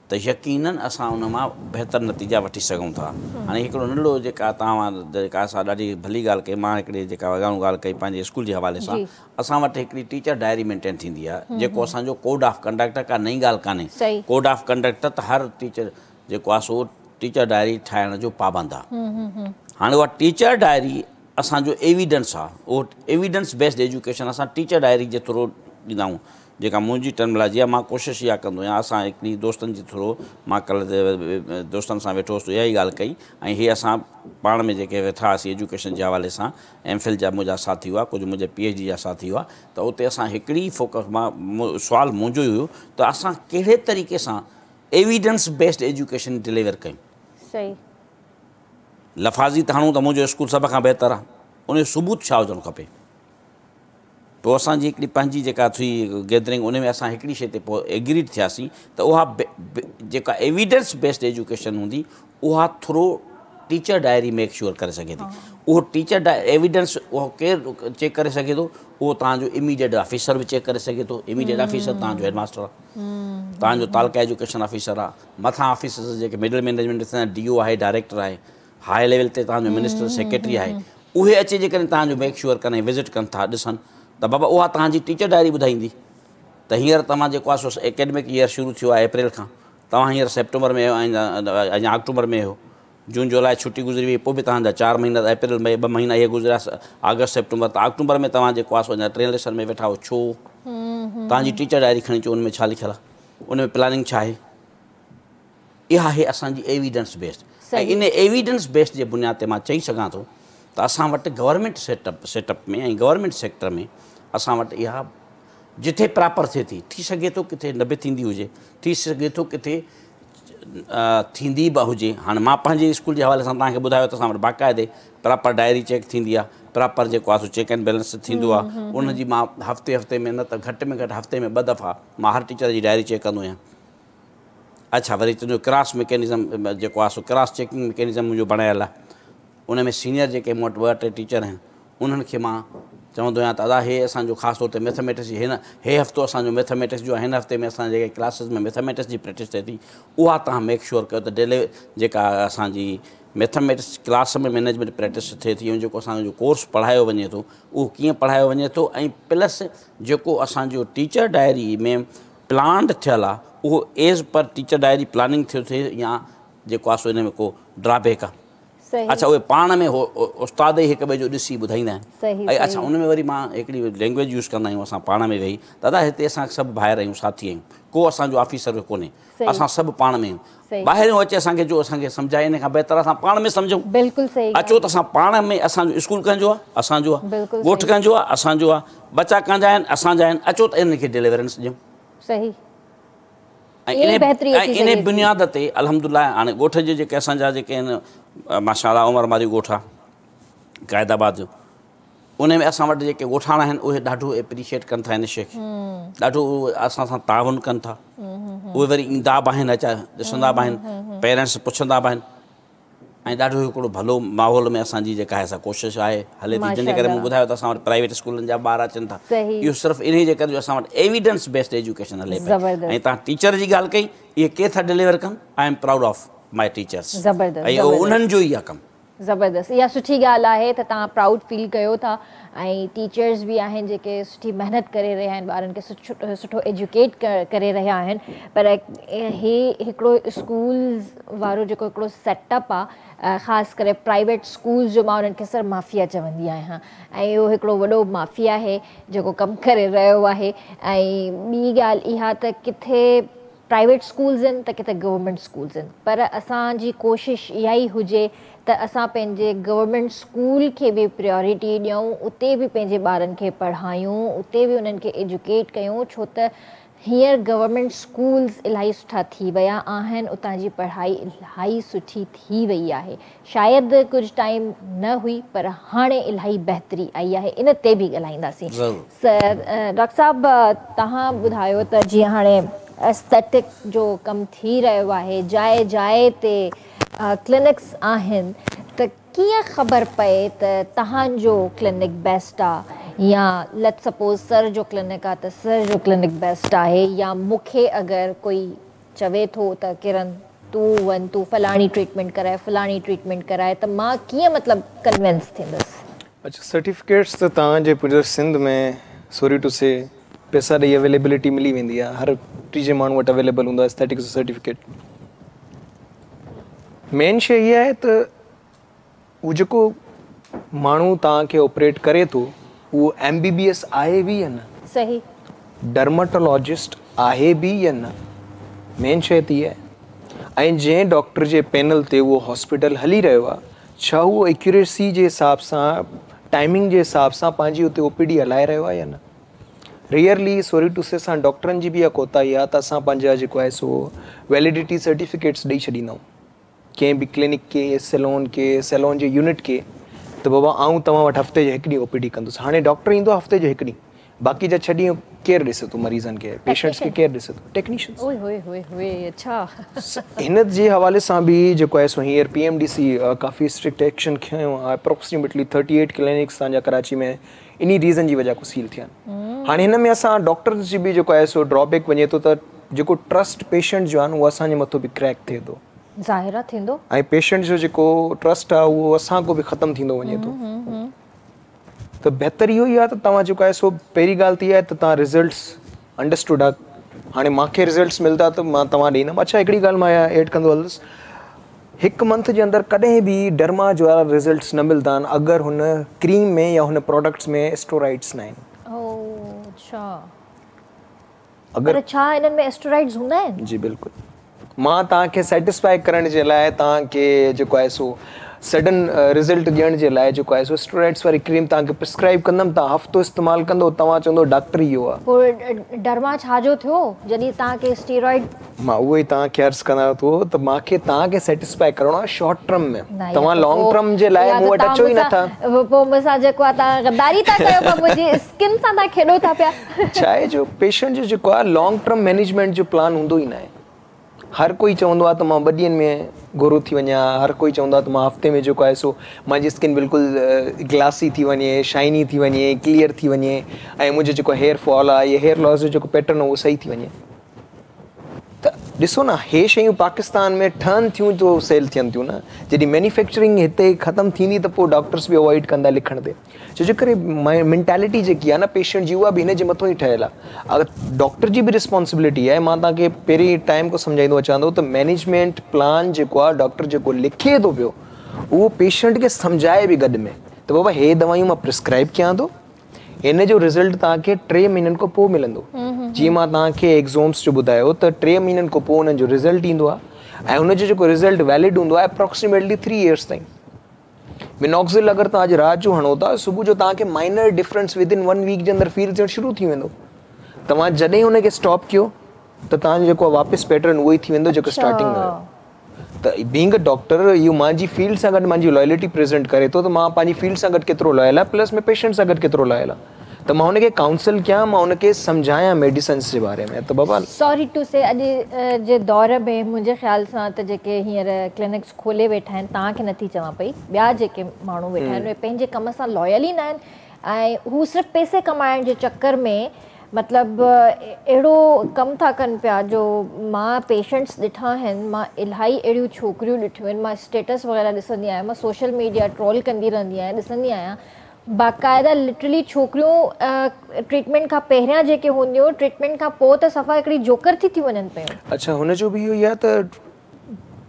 S2: त यकीनन असां उन मां बहितर नतीजा वठी सघूं था। हाणे हिकिड़ो नंढिड़ो जेका तव्हां जेका असां ॾाढी भली ॻाल्हि कई, मां हिकिड़ी जेका वॻाऊं ॻाल्हि कई पंहिंजे स्कूल जे हवाले सां, असां वटि हिकिड़ी टीचर डायरी मेंटेन थींदी आहे जेको असांजो कोड ऑफ कंडक्ट का नई ॻाल्हि कान्हे। कोड ऑफ कंडक्ट त हर टीचर जेको आहे सो टीचर डायरी ठाहिण जो पाबंद आहे। हाणे उहा टीचर डायरी असांजो एविडेंस आहे उहो एविडेंस बेस्ड एजुकेशन असां टीचर डायरी जे थ्रू ॾींदा आहियूं जेका मुंहिंजी टर्मिनोलॉजी आहे मां कोशिशि इहा कंदो आहियां असां हिकिड़ी दोस्तनि जे थ्रू मां कल्ह दोस्तनि सां वेठो हुउसि इहा ई ॻाल्हि कई ऐं हीअ असां पाण में जेके वेठा हुआसीं एजुकेशन जे हवाले सां एमफिल जा मुंहिंजा साथी हुआ कुझु मुंहिंजे PhD जा साथी हुआ त उते असां हिकिड़ी फोकस मां सुवालु मुंहिंजो ई हुयो त असां कहिड़े तरीक़े सां एविडेंस बेस्ड एजुकेशन डिलीवर कयूं
S1: सही
S2: लफ़ाज़ी त हणूं त मुंहिंजो स्कूल सभ खां बहितर आहे उन जो सबूत छा हुजणु खपे पोइ असांजी हिकिड़ी पंहिंजी जेका थी गैदरिंग उन में असां हिकिड़ी शइ ते पोइ एग्रीड थियासीं त उहा जेका एविडेंस बेस्ड एजुकेशन हूंदी उहा through teacher diary make sure करे सघे थी उहो टीचर एविडेंस उहो केरु चेक करे सघे थो उहो तव्हांजो इमीडिएट ऑफिसर बि चेक करे सघे थो इमीडिएट ऑफिसर तव्हांजो हेडमास्टर आहे तव्हांजो तालुका एजुकेशन ऑफिसर आहे मथां ऑफिसर्स जेके मिडल मैनेजमेंट DO आहे डायरेक्टर आहे हाई लेवल ते तव्हांजो मिनिस्टर सेक्रेटरी आहे उहे अची जेकॾहिं तव्हांजो मेक श्योर कनि विज़िट कनि था ॾिसनि त बाबा उहा तव्हांजी टीचर डायरी ॿुधाईंदी त हींअर तव्हां जेको आहे सो एकेडमिक ईयर शुरू थियो आहे अप्रैल खां तव्हां हींअर सेप्टेंबर में अञा अक्टूबर में हो जून जुलाई छुटी गुज़री वई पोइ बि तव्हांजा 4 महीना अप्रैल में 2 महीना इहे गुज़रिया अगस्त सेप्टेंबर त अक्टूबर में तव्हां जेको आहे सो अञा 3 लेसन में वेठा हो छो तव्हांजी टीचर डायरी खणी अचो उन में छा लिखियलु आहे उन में प्लानिंग छा आहे इहा आहे असांजी एविडेंस बेस्ड ऐं इन एविडेंस बेस्ड जे बुनियाद ते मां चई सघां थो त असां वटि गवर्नमेंट सेटअप में ऐं गवर्नमेंट सेक्टर में असां वटि इहा जिथे प्रॉपर थिए थी सघे थो किथे न बि थींदी हुजे थी सघे थो किथे थींदी बि हुजे हाणे मां पंहिंजे स्कूल जे हवाले सां तव्हांखे ॿुधायो त असां वटि बाक़ाइदे प्रॉपर डायरी चेक थींदी आहे प्रॉपर जेको आहे सो चेक एंड बैलेंस थींदो आहे उनजी मां हफ़्ते में न त घटि में घटि हफ़्ते में 2 दफ़ा मां हर टीचर जी डायरी चेक कंदो आहियां अच्छा वरी तुंहिंजो क्रॉस मैकेनिज़म जेको आहे सो क्रॉस चेकिंग मैकेनिज़म मुंहिंजो बणायलु आहे उन में सीनियर जेके मूं वटि 2-3 टीचर आहिनि उन्हनि खे मां चवंदो आहियां दादा हे असांजो ख़ासि तौर ते मैथमेटिक्स जी हे हफ़्तो असांजो मैथमेटिक्स जो आहे हिन हफ़्ते में असां जेके क्लासिस में मैथमेटिक्स जी प्रैक्टिस थिए थी उहा तव्हां मेक श्योर कयो त डेली जेका असांजी मैथमेटिक्स क्लास में मैनेजमेंट प्रैक्टिस थिए थी ऐं जेको असांजो कोर्स पढ़ायो वञे थो उहो कीअं पढ़ायो वञे थो ऐं प्लस जेको असांजो टीचर डायरी में प्लान थियल आहे उहो as per teacher diary planning थियो थिए या जेको आहे सो हिन में को ड्रॉबैक आहे अच्छा उहे पाण में उस्ताद ई हिक ॿिए जो ॾिसी ॿुधाईंदा आहिनि ऐं अच्छा उन में वरी मां हिकिड़ी लैंग्वेज यूज़ कंदा आहियूं असां पाण में वेही दादा हिते असां सभु भाइर आहियूं साथी आहियूं को असांजो ऑफिसर कोन्हे असां सभु पाण में आहियूं ॿाहिरियों अचे असांखे जो असांखे सम्झाए इन खां बहितर असां पाण में सम्झूं
S1: बिल्कुलु सही
S2: अचो त असां पाण में असांजो स्कूल कंहिंजो आहे असांजो आहे ॻोठु कंहिंजो आहे असांजो आहे बचा कंहिंजा आहिनि असांजा आहिनि अचो त इनखे डिलीवरेंस ॾियूं
S1: सही
S2: इन बुनियाद ते अल्हम्दुलिल्लाह हाणे ॻोठ जे जेके असांजा जेके आहिनि माशाअल्लाह उमर मारी ॻोठ आहे क़ाइदाबाद जो उन में असां वटि जेके ॻोठाणा आहिनि उहे ॾाढो एप्रिशिएट कनि था हिन शइ खे ॾाढो असां सां ताउन कनि था उहे वरी ईंदा बि आहिनि अचा ॾिसंदा बि आहिनि पेरेंट्स पुछंदा बि आहिनि ऐं ॾाढो हिकिड़ो भलो माहौल में असांजी जेका आहे सा कोशिशि आहे हले थी जंहिंजे करे मूं ॿुधायो त असां वटि प्राइवेट स्कूलनि जा ॿार अचनि था इहो सिर्फ़ु इन जे करे असां वटि एविडेंस बेस्ड एजुकेशन हले पई ऐं तव्हां टीचर जी ॻाल्हि कई इहे केरु था डिलीवर कनि I am proud of my teachers ऐं उन्हनि जो ई आहे कमु
S1: ज़बरदस्त इहा सुठी ॻाल्हि आहे त तव्हां प्राउड फील कयो था ऐं टीचर्स बि आहिनि जेके सुठी महिनत करे रहिया आहिनि ॿारनि खे सुठो एजुकेट करे रहिया आहिनि पर हे हिकिड़ो स्कूल्स वारो जेको हिकिड़ो सेटअप आहे ख़ासि करे प्राइवेट स्कूल्स जो मां उन्हनि खे सर माफ़िया चवंदी आहियां ऐं इहो हिकिड़ो वॾो माफ़िया आहे जेको कमु करे रहियो आहे ऐं ॿी ॻाल्हि इहा त किथे प्राइवेट स्कूल्स आहिनि त किथे गवर्नमेंट स्कूल्स आहिनि पर असांजी कोशिशि इहा ई हुजे त असां पंहिंजे गवर्नमेंट स्कूल खे बि प्रायोरिटी ॾियूं उते बि पंहिंजे ॿारनि खे पढ़ायूं उते बि उन्हनि खे एजुकेट कयूं छो त हींअर गवर्नमेंट स्कूल्स इलाही सुठा थी विया आहिनि उतां जी पढ़ाई इलाही सुठी थी वई आहे शायदि कुझु टाइम न हुई पर हाणे इलाही बहितरी आई आहे इन ते बि ॻाल्हाईंदासीं डॉक्टर साहिबु तव्हां ॿुधायो त जीअं हाणे एस्थेटिक जो कमु थी रहियो आहे जाइ जाइ ते क्लिनिक्स आहिनि त कीअं ख़बर पए त तव्हांजो क्लिनिक बेस्ट आहे या लेट्स सपोज़ सर जो क्लिनिक आहे त सर जो क्लिनिक बेस्ट आहे या मूंखे अगरि कोई चवे थो त किरण तूं वञ तूं फलाणी ट्रीटमेंट कराए त मां कीअं मतिलबु कन्विंस थींदसि
S3: अच्छा सर्टिफिकेट्स त तव्हांजे पूरे सिंध में सॉरी टू से पैसा ॾेई अवेलेबिलिटी मिली वेंदी आहे हर टीजे माण्हू वटि अवेलेबल हूंदो आहे एस्थेटिक जो सर्टिफिकेट मेन शइ इहा आहे त उहो जेको माण्हू तव्हांखे ऑपरेट करे थो उहो MBBS आहे बि या न,
S1: सही,
S3: डर्माटोलॉजिस्ट आहे बि या न, मेन शइ थी आहे। ऐं जंहिं डॉक्टर जे पैनल ते उहो हॉस्पिटल हली रहियो आहे, छा उहो एक्यूरेसी जे हिसाब सां, टाइमिंग जे हिसाब सां पंहिंजी उते OPD हलाए रहियो आहे या न। रियरली सॉरी टू से असां डॉक्टरनि जी बि इहा कोताही आहे त असां पंहिंजा जेको आहे सो वैलिडिटी सर्टिफिकेट्स ॾेई छॾींदा आहियूं कंहिं बि क्लिनिक के, सैलून जे यूनिट के, त बाबा आऊं तव्हां वटि हफ़्ते जो हिकु ॾींहुं OPD कंदुसि। हाणे डॉक्टर ईंदो आहे हफ़्ते जो हिकु ॾींहुं, बाक़ी जा 6 ॾींहं केरु ॾिसे थो मरीज़नि खे, पेशेंट्स खे केरु ॾिसे थो, टेक्नीशियंस।
S1: ओए होए होए होए, अच्छा।
S3: हिन जे हवाले सां बि जेको आहे सो हींअर PMDC काफ़ी स्ट्रिक्ट एक्शन खयो आहे। अप्रोक्सीमेटली 38 क्लिनिक्स असांजा कराची में इन रीज़न जी वजह को सील थिया आहिनि। हाणे हिन में असां डॉक्टर्स जी बि जेको आहे सो ड्रॉबैक वञे थो त जेको ट्रस्ट पेशेंट जो आहे न उहो असांजे मथां बि क्रैक थिए थो,
S1: ज़ाहिर थींदो, ऐं
S3: पेशेंट जो जेको ट्रस्ट आहे उहो असां को बि ख़तमु थींदो वञे थो। त बहितर इहो ई आहे त तव्हां जेको आहे सो पहिरीं ॻाल्हि थी आहे त तव्हां रिज़ल्ट्स अंडरस्टूड आहे। हाणे मूंखे रिज़ल्ट्स मिलंदा त मां तव्हां ॾींदुमि। अच्छा, हिकिड़ी ॻाल्हि मां ऐड कंदो हलंदुसि, 1 मंथ जे अंदरि कॾहिं बि डर्मा जो वारा रिज़ल्ट्स न मिलंदा आहिनि अगरि हुन क्रीम में या हुन प्रोडक्ट्स में स्टेरॉइड्स न आहिनि।
S1: अच्छा,
S3: अगरि
S1: छा इन्हनि में स्टेरॉइड्स हूंदा आहिनि? जी
S3: बिल्कुलु। मां तव्हांखे सेटिस्फाई करण जे लाइ तव्हांखे जेको आहे सो सडन रिज़ल्ट ॾियण जे लाइ जेको आहे सो स्टेरॉइड्स वारी क्रीम तव्हांखे प्रिस्क्राइब कंदमि, तव्हां हफ़्तो इस्तेमालु कंदो, तव्हां चवंदो डॉक्टर इहो आहे।
S1: पोइ डर्मा छा जो थियो जॾहिं तव्हांखे स्टेरॉइड?
S3: मां उहो ई तव्हांखे अर्ज़ु कंदा थो त मूंखे तव्हांखे सेटिस्फाई करणो आहे शॉर्ट टर्म में, तव्हां लॉन्ग टर्म जे लाइ मूं वटि अचो ई नथा।
S1: पोइ मूंसां जेको आहे तव्हां गद्दारी था कयो, पर मुंहिंजी स्किन सां तव्हां खेॾो था पिया।
S3: छा आहे जो पेशेंट जो जेको आहे लॉन्ग टर्म मैनेजमेंट जो प्लान हूंदो ई न आहे। हर कोई चवंदो आहे त मां 2 ॾींहंनि में गोरो थी वञा, हर कोई चवंदो आहे त मां हफ़्ते में जेको आहे सो मुंहिंजी स्किन बिल्कुलु ग्लासी थी वञे, शाइनी थी वञे, क्लियर थी वञे, ऐं मुंहिंजो जेको हेयर फॉल आहे या हेयर लॉस जो जेको पैटर्न आहे उहो सही थी वञे। त ॾिसो न, हे शयूं पाकिस्तान में ठहनि थियूं तो सेल थियनि थियूं न। जॾहिं मैन्युफैक्चरिंग हिते ख़तमु थींदी त पोइ डॉक्टर्स बि अवॉइड कंदा लिखण ते, छो जे करे मैंटेलिटी जेकी आहे न पेशेंट जी उहा बि हिन जे मथां ई ठहियलु आहे। अगरि डॉक्टर जी बि रिस्पॉन्सिबिलिटी आहे, मां तव्हांखे पहिरीं टाइम को सम्झाईंदो अचां थो त मैनेजमेंट प्लान जेको आहे डॉक्टर जेको लिखे थो पियो उहो पेशेंट खे सम्झाए बि गॾु में त बाबा हे दवायूं मां प्रिस्क्राइब कयां थो, हिन जो रिज़ल्ट तव्हांखे 3 महीननि खां पोइ मिलंदो। जीअं मां तव्हांखे एग्ज़ाम्स जो ॿुधायो त 3 महीननि खां पोइ हुननि जो रिज़ल्ट ईंदो आहे ऐं हुनजो जेको रिज़ल्ट वैलिड हूंदो आहे अप्रोक्सीमेटली 3 इयर्स ताईं। मिनॉक्सिल अगरि तव्हां अॼु राति जो हणो था, सुबुह जो तव्हांखे माइनर डिफरेंस विदिन 1 वीक जे अंदरि फील थियणु शुरू थी वेंदो। तव्हां जॾहिं हुनखे स्टॉप कयो त तव्हांजो जेको आहे वापसि पैटर्न उहो ई थी वेंदो जेको स्टार्टिंग में हुयो। त बीइंग अ डॉक्टर इहो मुंहिंजी फील्ड सां गॾु मुंहिंजी लॉयलिटी प्रेज़ेंट करे थो त मां पंहिंजी फील्ड सां गॾु केतिरो लॉयल आहे, प्लस में पेशेंट सां गॾु केतिरो लॉयल आहे। त मां हुनखे काउंसल कयां, मां हुनखे सम्झायां मेडिसिन्स जे बारे में। त बाबा
S1: सॉरी टू से अॼु जे दौर में मुंहिंजे ख़्याल सां त जेके हींअर क्लिनिक्स खोले वेठा आहिनि, तव्हांखे नथी चवां पई, ॿिया जेके माण्हू वेठा आहिनि उहे पंहिंजे कम सां लॉयल ई न आहिनि ऐं हू सिर्फ़ु पैसे कमाइण जे चकर में मतिलबु अहिड़ो कमु था कनि पिया जो मां पेशेंट्स ॾिठा आहिनि। मां इलाही अहिड़ियूं छोकिरियूं ॾिठियूं आहिनि, मां स्टेटस वग़ैरह ॾिसंदी आहियां, मां सोशल मीडिया ट्रोल कंदी रहंदी आहियां, ॾिसंदी आहियां बाक़ाइदा लिटरली छोकिरियूं ट्रीटमेंट खां पहिरियां जेके हूंदियूं, ट्रीटमेंट खां पोइ त सफ़ा हिकिड़ी जोकर थी वञनि पियूं।
S3: अच्छा, हुनजो बि इहो ई आहे त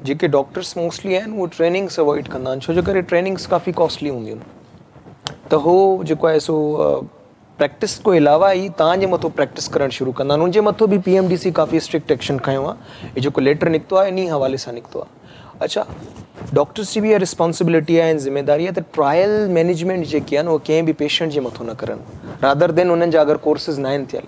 S3: जेके डॉक्टर्स मोस्टली आहिनि उहे ट्रेनिंग्स अवॉइड कंदा आहिनि, छो जे करे ट्रेनिंग्स काफ़ी कॉस्टली हूंदियूं आहिनि। त उहो जेको आहे सो प्रैक्टिस को अलावा ई तव्हांजे मथां प्रैक्टिस करणु शुरू कंदा आहिनि। उनजे मथां बि PMDC काफ़ी स्ट्रिक्ट एक्शन खयो आहे। इहो जेको लेटर निकितो आहे इन हवाले सां निकितो आहे। अच्छा, डॉक्टर्स जी बि इहा रिस्पॉन्सिबिलिटी आहे ऐं ज़िम्मेदारी आहे त ट्रायल मैनेजमेंट जेकी आहे न उहो कंहिं बि पेशेंट जे मथां न करनि, रादर देन उन्हनि जा अगरि कोर्सिस न आहिनि थियल।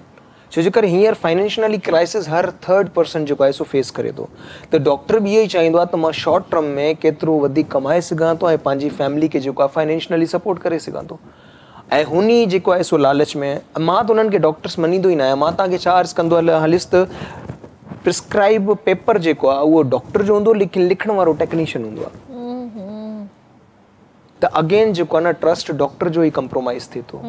S3: छो जे करे हींअर फाइनेंशियली क्राइसिस हर 3rd पर्सन जेको आहे सो फेस करे थो। त डॉक्टर बि इहो ई चाहींदो आहे त मां शॉर्ट टर्म में केतिरो वधीक कमाए सघां थो ऐं पंहिंजी फैमिली खे जेको आहे फाइनेंशियली सपोर्ट करे सघां थो। ऐं हुन जेको आहे सो लालच में मां त उन्हनि खे डॉक्टर्स मञींदो ई न आहियां। मां तव्हांखे छा अर्ज़ु कंदो हलियुसि त प्रिस्क्राइब पेपर जेको आहे उहो डॉक्टर जो हूंदो, लेकिन लिखण वारो टेक्नीशियन हूंदो आहे। त अगेन जेको आहे न ट्रस्ट डॉक्टर जो ई कंप्रोमाइज़ थिए थो।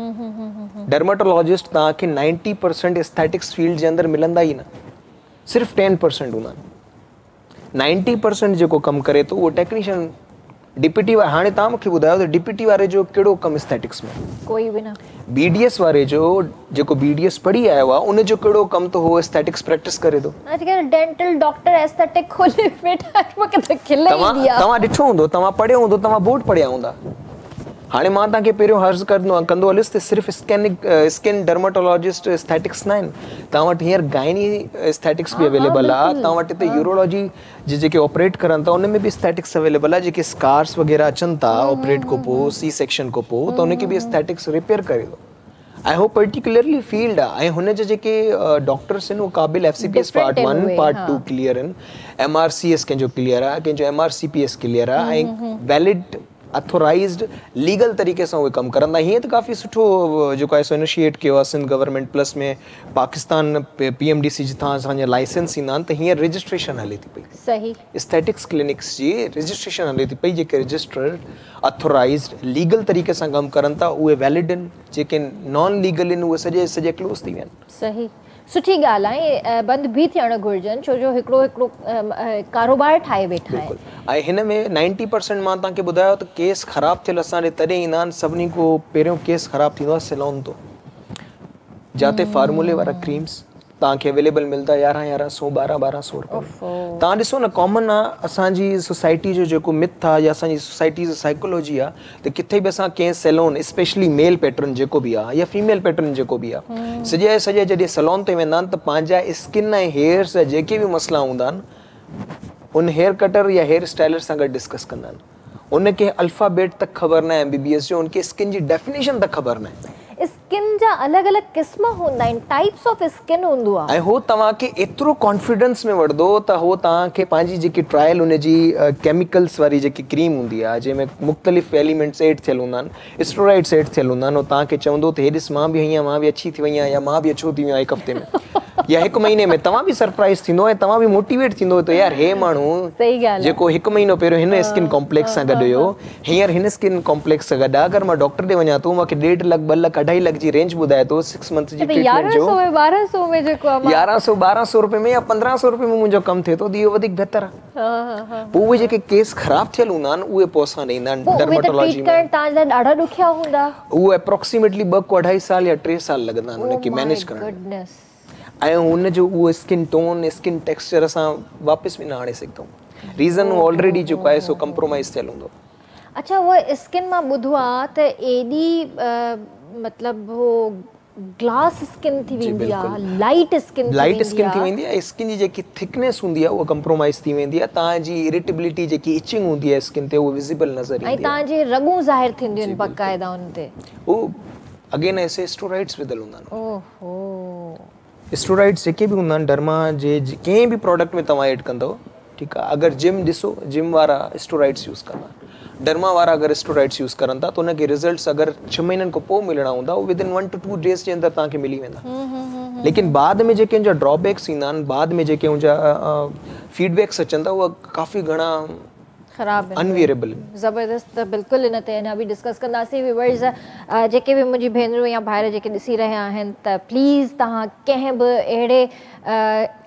S3: डर्माटोलॉजिस्ट तव्हांखे 90% एस्थेटिक्स फील्ड जे अंदरि मिलंदा ई न, सिर्फ़ु 10% हूंदा आहिनि। 90% जेको कमु करे थो उहो टेक्नीशियन DPT वारे। हाणे तव्हां मूंखे ॿुधायो त DPT वारे जो कहिड़ो कमु एस्थेटिक्स में? कोई बि न। BDS वारे जो जेको BDS पढ़ी आयो आहे उनजो कहिड़ो कमु त हो एस्थेटिक्स प्रैक्टिस करे थो।
S1: अॼुकल्ह डेंटल डॉक्टर एस्थेटिक खोले वेठा, मूंखे त खिल ईंदी आहे।
S3: तव्हां ॾिठो हूंदो, तव्हां पढ़ियो हूंदो, तव्हां बोर्ड पढ़िया हूंदा। हाणे मां तव्हांखे पहिरियों अर्ज़ु कंदो हलियुसि त सिर्फ़ु स्किन डर्मेटोलॉजिस्ट एस्थेटिक्स न आहिनि, तव्हां वटि हींअर गाइनी एस्थेटिक्स बि अवेलेबल आहे, तव्हां वटि हिते यूरोलॉजी जे जेके ऑपरेट करनि था उन में बि एस्थेटिक्स अवेलेबल आहे, जेके स्कार्स वग़ैरह अचनि था ऑपरेट खां पोइ सी सेक्शन खां पोइ, त उनखे बि एस्थेटिक्स रिपेयर करे थो। ऐं हो पर्टिकुलरली फील्ड आहे, ऐं हुन जे जेके डॉक्टर्स आहिनि उहे क़ाबिल FCPS पार्ट 1 पार्ट 2 क्लियर आहिनि, MRCS कंहिंजो क्लियर आहे, कंहिंजो MRCPS क्लियर आहे, ऐं वैलिड अथोराइज्ड लीगल तरीक़े सां उहे कमु करंदा। हीअं त काफ़ी सुठो जेको आहे सो इनिशिएट कयो आहे सिंध गवर्नमेंट प्लस में पाकिस्तान PMDC जिथां असांजा लाइसेंस ईंदा आहिनि, त हींअर रजिस्ट्रेशन हले थी पई, सही एस्थेटिक्स क्लिनिक्स जी रजिस्ट्रेशन हले थी पई, जेके रजिस्टर्ड अथोराइज्ड लीगल तरीक़े सां कमु करनि था उहे वैलिड आहिनि, जेके नॉन लीगल आहिनि उहे सॼे क्लोज़ थी विया आहिनि।
S1: सही, सुठी ॻाल्हि आहे, बंदि बि थियणु घुरिजनि, छो जो हिकिड़ो कारोबार ठाहे वेठा आहिनि।
S3: ऐं हिन में 90% मां तव्हांखे ॿुधायो त केस ख़राबु थियल असां ॾे तॾहिं ईंदा आहिनि, सभिनी खां पहिरियों केस ख़राबु थींदो आहे सैलून तो, जिते फार्मूले वारा क्रीम्स तव्हांखे अवेलेबल मिलंदा 1100 1200 रुपए। तव्हां ॾिसो न, कॉमन आहे असांजी सोसाइटी जो जेको मिथ आहे या असांजी सोसाइटी जो साइकोलॉजी आहे, त किथे बि असां कंहिं सैलून स्पेशली मेल पैटर्न जेको बि आहे या फीमेल पैटर्न जेको बि आहे, सॼे जॾहिं सैलून ते वेंदा आहिनि त पंहिंजा स्किन ऐं हेयर्स जा जेके बि मसइला हूंदा आहिनि उन हेयर कटर या हेयर स्टाइलर सां गॾु डिस्कस कंदा आहिनि। उनखे अल्फ़ाबेट तक ख़बर न आहे MBBS जो, उनखे स्किन जी डेफिनेशन तक ख़बर न आहे।
S1: स्किन जा अलग अलग क़िस्म हूंदा आहिनि, टाइप्स ऑफ स्किन हूंदो आहे,
S3: ऐं हो तव्हांखे एतिरो कॉन्फिडेंस में वठंदो त हो तव्हांखे पंहिंजी जेकी ट्रायल उनजी केमिकल्स वारी जेकी क्रीम हूंदी आहे जंहिंमें मुख़्तलिफ़ एलिमेंट्स एड थियल हूंदा आहिनि, स्टेरॉइड्स एड थियल हूंदा आहिनि, हो तव्हांखे चवंदो त हे ॾिस मां बि हीअं, मां बि अच्छी थी वई आहियां, या मां बि अच्छो थी वियो आहियां 1 हफ़्ते में या 1 महीने में, तव्हां बि सरप्राइज़ थींदो ऐं तव्हां बि मोटिवेट थींदो त यार हे माण्हू जेको 1 महीनो पहिरियों हिन स्किन कॉम्प्लेक्स सां गॾु हुयो, हींअर हिन स्किन कॉम्प्लेक्स सां गॾु आहे, अगरि मां डॉक्टर ॾे वञा थो मूंखे 1.5 लख 2 लख 2.5 लख जी रेंज ॿुधाए थो 6 मंथ जी ट्रीटमेंट जो,
S1: 1100 में जेको
S3: 1100 1200 रुपए में या 1500 रुपए में मुंहिंजो कमु थिए थो, त इहो वधीक बहितर आहे। पोइ उहे जेके केस ख़राब थियल हूंदा आहिनि उहे पोइ असां ॾे ईंदा आहिनि डर्मेटोलॉजी में,
S1: ॾाढा ॾुखिया हूंदा,
S3: उहे अप्रोक्सीमेटली 2 खां 2.5 साल या 3 साल लॻंदा आहिनि उनखे मैनेज करण, ऐं हुनजो उहो स्किन टोन स्किन टेक्सचर असां वापसि बि न आणे सघंदा आहियूं, रीज़न ऑलरेडी जेको आहे सो कंप्रोमाइज़ थियल हूंदो।
S1: अच्छा, उहा स्किन मां ॿुधो आहे त एॾी मतिलबु हो ग्लास स्किन थी वेंदी आहे, लाइट स्किन
S3: थी वेंदी आहे, स्किन जी जेकी थिकनेस हूंदी आहे उहा कंप्रोमाइज़ थी वेंदी आहे, तव्हांजी इरिटेबिलिटी जेकी इचिंग हूंदी आहे स्किन ते उहा विज़िबल नज़र ईंदी आहे, ऐं
S1: तव्हांजी रगूं ज़ाहिर थींदियूं आहिनि बाक़ाइदा उन ते,
S3: उहो अगेन ऐसे स्टेरॉइड्स विधल हूंदा आहिनि। ओहो, स्टेरॉइड्स जेके बि हूंदा आहिनि डर्मा जे कंहिं बि प्रोडक्ट में तव्हां ऐड कंदव, ठीकु आहे, अगरि जिम ॾिसो जिम वारा स्टेरॉइड्स यूज़ कंदा, डर्मा वारा अगरि स्टेरॉइड्स यूज़ करनि था त उनखे रिज़ल्ट्स अगरि 6 महीननि खां पोइ मिलणा हूंदा उहे विदिन 1 to 2 डेज़ जे अंदरि तव्हांखे मिली वेंदा, लेकिन बाद में जेके उनजा ड्रॉबैक्स ईंदा आहिनि, बाद में जेके उनजा फीडबैक्स अचनि था उहा काफ़ी घणा ख़राब अनवेरेबल
S1: ज़बरदस्त। बिल्कुलु इन ते अञा बि डिस्कस कंदासीं। व्यूअर्स जेके बि मुंहिंजी भेनरूं या भाइर जेके ॾिसी रहिया आहिनि त प्लीज़ तव्हां कंहिं बि अहिड़े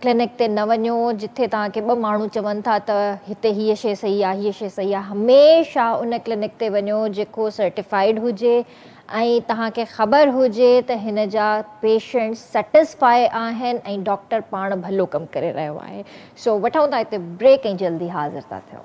S1: क्लिनिक ते न वञो जिथे तव्हांखे 2 माण्हू चवनि था त हिते हीअ शइ सही आहे हीअ शइ सही आहे, हमेशह उन क्लिनिक ते वञो जेको सर्टिफाइड हुजे ऐं तव्हांखे ख़बर हुजे त हिन जा पेशेंट सेटिस्फाई आहिनि ऐं डॉक्टर पाण भलो कमु करे रहियो आहे। सो वठूं था हिते ब्रेक ऐं जल्दी हाज़िर था थियूं।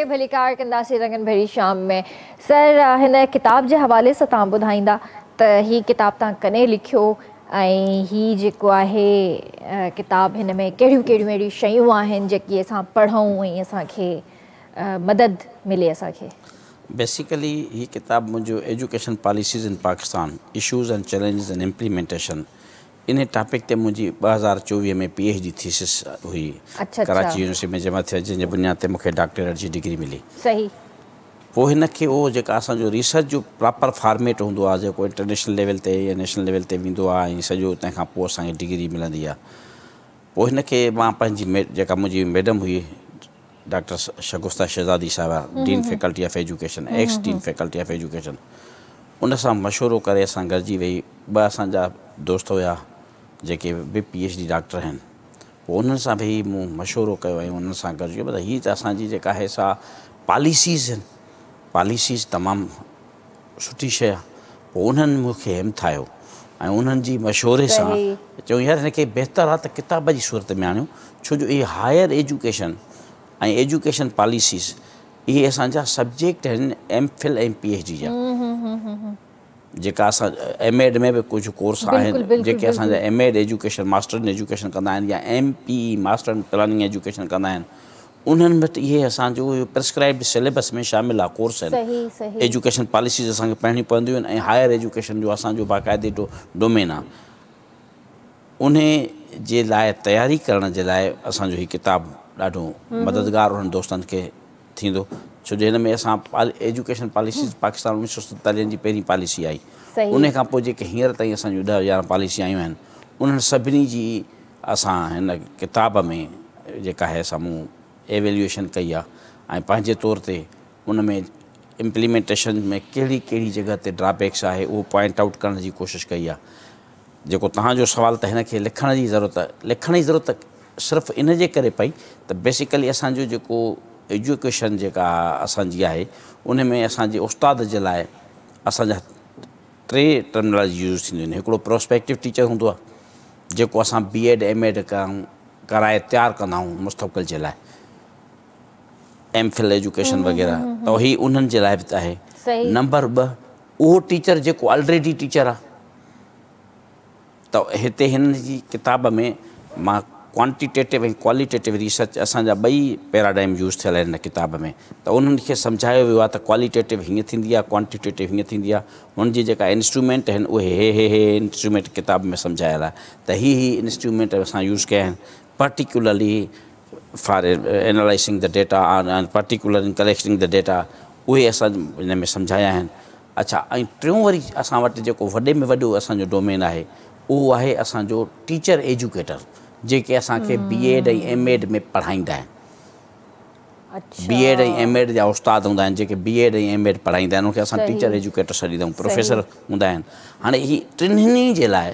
S1: भलीकार कंदासीं रंगन भरी शाम में। सर हिन किताब जे हवाले सां तव्हां ॿुधाईंदा त ही किताब तव्हां कॾहिं लिखियो ऐं ही जेको आहे किताब हिन में कहिड़ियूं कहिड़ियूं अहिड़ियूं शयूं आहिनि जेकी असां पढ़ूं ऐं असांखे मदद मिले असांखे?
S2: बेसिकली ही किताब मुंहिंजो एजुकेशन पॉलिसीज़ इन Pakistan issues and challenges and implementation इन टॉपिक ते मुंहिंजी 2024 में PhD थीसिस हुई कराची यूनिवर्सिटी में जमा थिया, जंहिंजे बुनियाद ते मूंखे डॉक्टरेट जी डिग्री मिली।
S1: सही।
S2: पोइ हिनखे उहो जेका असांजो रिसर्च जो प्रॉपर फॉर्मेट हूंदो आहे जेको इंटरनेशनल लेवल ते या नेशनल लेवल ते वेंदो आहे ऐं सॼो तंहिंखां पोइ असांखे डिग्री मिलंदी आहे। पोइ हिनखे मां पंहिंजी जेका मुंहिंजी मैडम हुई डॉक्टर शगुफ्ता शहज़ादी साहिबा, dean faculty of education, x dean faculty of education, उन सां मशवरो करे असां गॾिजी वेही ॿ असांजा दोस्त हुया जेके बि PhD डॉक्टर आहिनि। पोइ उन्हनि सां बि मूं मशवरो कयो ऐं उन्हनि सां गॾिजी मतिलबु हीअ त असांजी जेका आहे सा पॉलिसीज़ आहिनि, पॉलिसीज़ तमामु सुठी शइ आहे। पोइ उन्हनि मूंखे हिमथायो ऐं उन्हनि जी मशवरे सां चयूं यार हिनखे बहितर आहे त किताब जी सूरत में आणियूं, छो जो इहे हायर एजुकेशन ऐं एजुकेशन पॉलिसीज़ इहे असांजा सब्जेक्ट आहिनि MPhil ऐं PhD जा, जेका असां MAd में बि कुझु कोर्स आहिनि जेके असांजा MAd education master in education कंदा आहिनि या MPE master in planning education कंदा आहिनि, उन्हनि वटि इहे असांजो प्रिस्क्राइब्ड सिलेबस में शामिल आहे कोर्स आहिनि। एजुकेशन पॉलिसीज़ असांखे पढ़णियूं पवंदियूं आहिनि ऐं हायर एजुकेशन जो असांजो बाक़ाइदे डोमेन आहे। उन जे लाइ तयारी करण जे लाइ असांजो हीअ किताबु ॾाढो मददगार उन्हनि दोस्तनि खे थींदो, छो जो हिन में असां एजुकेशन पॉलिसीज़ पाकिस्तान 1947 जी पहिरीं पॉलिसी आई, उन खां पोइ जेके हींअर ताईं असांजूं 10-11 पॉलिसी आयूं आहिनि उन्हनि सभिनी जी असां हिन किताब में जेका आहे साम्हूं एवेल्यूएशन कई आहे ऐं पंहिंजे तौर ते उन में इम्प्लीमेंटेशन में कहिड़ी कहिड़ी जॻह ते ड्रॉबैक्स आहे उहो पॉइंट आउट करण जी कोशिशि कई आहे। जेको तव्हांजो सुवाल त हिनखे लिखण जी ज़रूरत सिर्फ़ु इन जे करे पई त बेसिकली असांजो जेको एजुकेशन जेका असांजी आहे उन में असांजे उस्ताद जे लाइ असांजा 3 टर्मिनोलॉजी यूज़ थींदियूं आहिनि। हिकिड़ो प्रोस्पेक्टिव टीचर हूंदो आहे जेको असां BAd MAd कराए तयारु कंदा आहियूं मुस्तक़बिल जे लाइ, MPhil एजुकेशन वग़ैरह, त ही उन्हनि जे लाइ बि आहे। नंबर 2 उहो टीचर जेको ऑलरेडी टीचर आहे, त हिते हिन जी किताब में मां क्वांटिटेटिव ऐं क्वालिटेटिव रिसर्च असांजा ॿई पैराडाइम यूज़ थियल आहिनि हिन किताब में, त उन्हनि खे सम्झायो वियो आहे त क्वालिटेटिव हीअं थींदी आहे, क्वांटिटेटिव हीअं थींदी आहे। हुनजी जेका इंस्ट्रूमेंट आहिनि उहे हे इंस्ट्रूमेंट किताब में सम्झायल आहे त ही इंस्ट्रूमेंट असां यूज़ कया आहिनि particularly for analysing the data and particular in collecting the data, उहे असां हिन में सम्झाया आहिनि। अच्छा, ऐं टियों वरी असां वटि जेको वॾे में वॾो असांजो डोमेन आहे उहो आहे असांजो टीचर एजुकेटर, जेके असांखे BAd ऐं MAd में पढ़ाईंदा आहिनि। BAd ऐं MAd जा उस्ताद हूंदा आहिनि जेके BAd ऐं MAd पढ़ाईंदा आहिनि, उनखे असां टीचर एजुकेटर छॾींदा आहियूं, प्रोफेसर हूंदा आहिनि। हाणे ही टिन्हिनि जे लाइ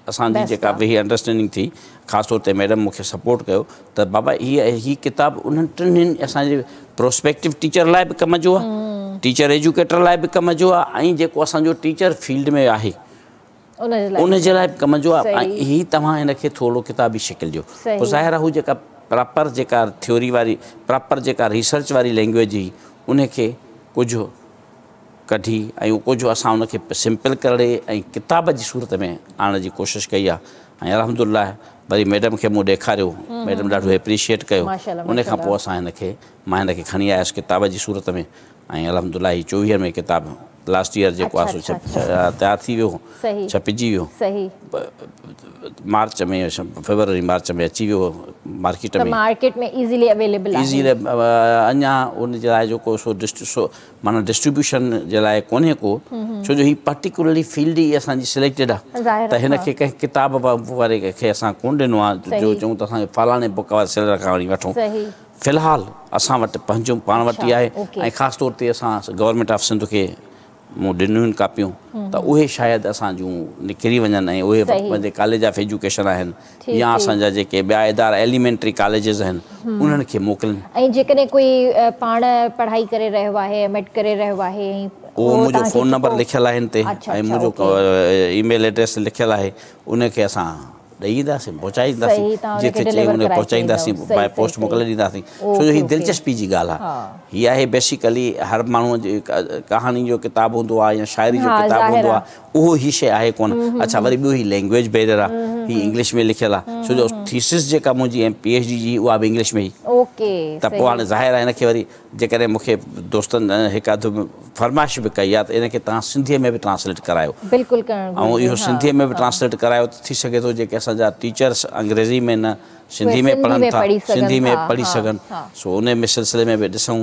S2: असांजी जेका बि अंडरस्टैंडिंग थी, ख़ासि तौर ते मैडम मूंखे सपोर्ट कयो त बाबा ही किताबु उन्हनि टिन्हिनि असांजे प्रोस्पेक्टिव टीचर लाइ बि कम जो आहे, टीचर एजुकेटर लाइ बि कम जो आहे, ऐं जेको असांजो टीचर फील्ड में आहे उन जे लाइ बि कम जो आहे। ऐं ही तव्हां हिनखे थोरो किताबी शिकिल ॾियो। पोइ ज़ाहिर आहे हू जेका प्रॉपर जेका थ्योरी वारी प्रॉपर जेका रिसर्च वारी लैंग्वेज हुई उनखे कुझु कढी ऐं कुझु असां उनखे सिंपल करे ऐं किताब जी सूरत में आणण जी कोशिशि कई आहे। ऐं अल्हम्दुलिल्लाह वरी मैडम खे मूं ॾेखारियो, मैडम ॾाढो एप्रिशिएट कयो, उन खां पोइ असां मां हिनखे खणी आयुसि किताब जी सूरत में ऐं अल्हम्दुलिल्लाह ही 24 में किताब लास्ट ईयर जेको आहे सो तयारु थी वियो, छपिजी वियो, मार्च में फरवरी मार्च में अची वियो मार्केट में इज़ीली अवेलेबल आहे। इज़ीली अञा उन जे लाइ जेको सो माना डिस्ट्रीब्यूशन जे लाइ कोन्हे को, छो जो ही पर्टिकुलरली फील्ड ई असांजी सिलेक्टेड आहे, त हिनखे कंहिं किताब वारे खे असां कोन ॾिनो आहे जो चऊं त असांखे फलाणे बुक वारे सेलर खां वठी वठूं। फ़िलहालु असां वटि पंहिंजो पाण वटि ई आहे ऐं ख़ासि तौर ते असां गवर्नमेंट ऑफ सिंध खे मूं ॾिनियूं आहिनि कापियूं, त उहे शायदि असां जूं निकिरी वञनि ऐं उहे पंहिंजे कॉलेज ऑफ एजुकेशन आहिनि या असांजा जेके ॿिया इदारा एलिमेंट्री कॉलेजिस आहिनि उन्हनि खे मोकिलनि।
S1: ऐं जेकॾहिं कोई पाण पढ़ाई करे रहियो आहे, एमएड करे रहियो आहे,
S2: उहो मुंहिंजो फ़ोन नंबर लिखियलु आहे हिन ते ऐं मुंहिंजो ईमेल एड्रेस लिखियलु आहे, उनखे असां ॾेई ईंदासीं, पहुचाईंदासीं, जिथे चई उन पहुचाईंदासीं, बाय पोस्ट मोकिले ॾींदासीं। छो जो हीअ दिलचस्पी जी ॻाल्हि आहे, हीअ आहे बेसिकली हर माण्हूअ जी कहाणी जो किताबु हूंदो आहे या शाइरी जो किताबु हूंदो आहे, उहो ही शइ आहे कोन। अच्छा, वरी ॿियो ही लैंग्वेज बैरियर आहे, ही इंग्लिश में लिखियलु आहे, छो जो थीसिस जेका मुंहिंजी PhD जी उहा बि इंग्लिश में ई, त पोइ हाणे ज़ाहिर आहे हिनखे वरी जेकॾहिं मूंखे दोस्तनि हिकु अधु फरमाइश बि कई आहे त इनखे तव्हां सिंधीअ में बि ट्रांसलेट करायो, ऐं इहो सिंधीअ में बि ट्रांसलेट करायो त थी सघे थो जेके असांजा टीचर्स अंग्रेज़ी में न सिंधी में पढ़नि था, सिंधी में पढ़ी सघनि। सो उन में सिलसिले में बि ॾिसूं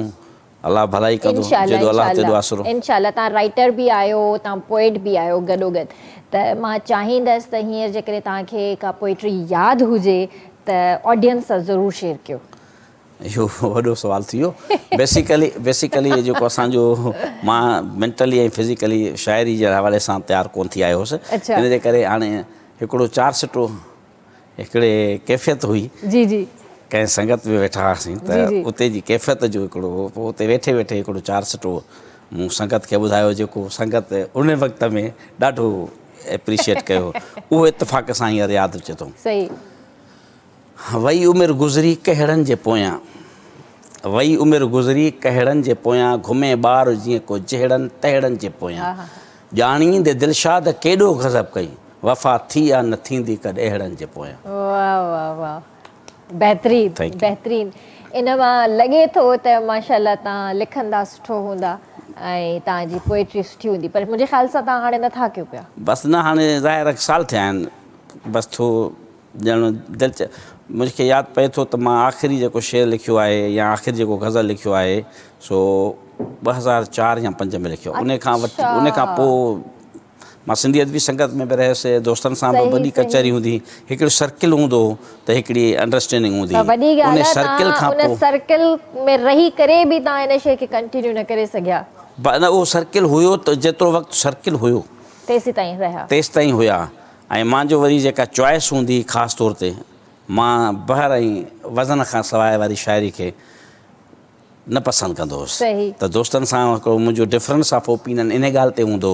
S2: अल्लाह भलाई कंदो जेॾो अल्लाह तेॾो आसरो।
S1: इंशाल्लाह तव्हां राइटर बि आहियो, तव्हां पोइट बि आहियो गॾोगॾु, त मां चाहींदसि त हींअर जेकॾहिं तव्हांखे का पोइट्री यादि हुजे त ऑडियंस सां ज़रूरु शेयर कयो।
S2: इहो वॾो सुवालु थी वियो। बेसिकली जेको असांजो मां मेंटली ऐं फिज़िकली शाइरी जे हवाले सां तयारु कोन थी आयो हुउसि, इन जे करे हाणे हिकिड़ो 4 सिटो हिकिड़े कैफ़ियत हुई,
S1: जी जी,
S2: कंहिं संगत में वेठा हुआसीं त उते जी कैफ़ियत जो हिकिड़ो पोइ उते वेठे वेठे हिकिड़ो 4 सिटो मूं संगत खे ॿुधायो, जेको संगत उन वक़्त में ॾाढो एप्रिशिएट कयो। उहो इत्तेफ़ाक़ सां हींअर यादि अचे थो।
S1: सही।
S2: वई उमिरि गुज़री कहिड़नि जे पोयां, वई उमिरि गुज़री कहिड़नि जे पोयां, घुमे ॿार जीअं को जहिड़नि तहिड़नि जे पोयां, ॼाणींदे दिलशाद केॾो गज़ब कई, वफ़ा थी या न थींदी कॾहिं अहिड़नि जे पोयां।
S1: वाह वाह वाह, बहितरीन बहितरीन। इन मां लॻे थो त माशाल्लाह तव्हां लिखंदा सुठो हूंदा ऐं तव्हांजी पोइट्री सुठी हूंदी, पर मुंहिंजे ख़्याल सां तव्हां हाणे नथा कयो पिया।
S2: बसि न, हाणे ज़ाहिर साल थिया आहिनि, बसि थो ॼण मूंखे यादि पए थो त मां आख़िरी जेको शेर लिखियो आहे या आख़िरी जेको गज़ल लिखियो आहे सो 2004 या 5 में लिखियो। उन खां पोइ मां सिंधी अदबी संगत में बि रहियुसि, दोस्तनि सां बि वॾी कचहरी हूंदी, हिकिड़ो सर्किल हूंदो त हिकिड़ी अंडरस्टैंडिंग हूंदी। उन सर्किल खां पोइ
S1: सर्किल में रही करे बि तव्हां इन शइ खे कंटिन्यू न करे सघिया।
S2: न, उहो सर्किल हुयो त जेतिरो वक़्तु सर्किल हुयो
S1: तेसि ताईं रहिया,
S2: तेसि ताईं हुया। ऐं मुंहिंजो वरी जेका चॉइस हूंदी ख़ासि तौर ते, मां बहर ऐं वज़न खां सवाइ वारी शाइरी खे न पसंदि कंदो हुउसि। त दोस्तनि सां हिकिड़ो मुंहिंजो डिफरेंस ऑफ ओपिनियन इन ॻाल्हि ते हूंदो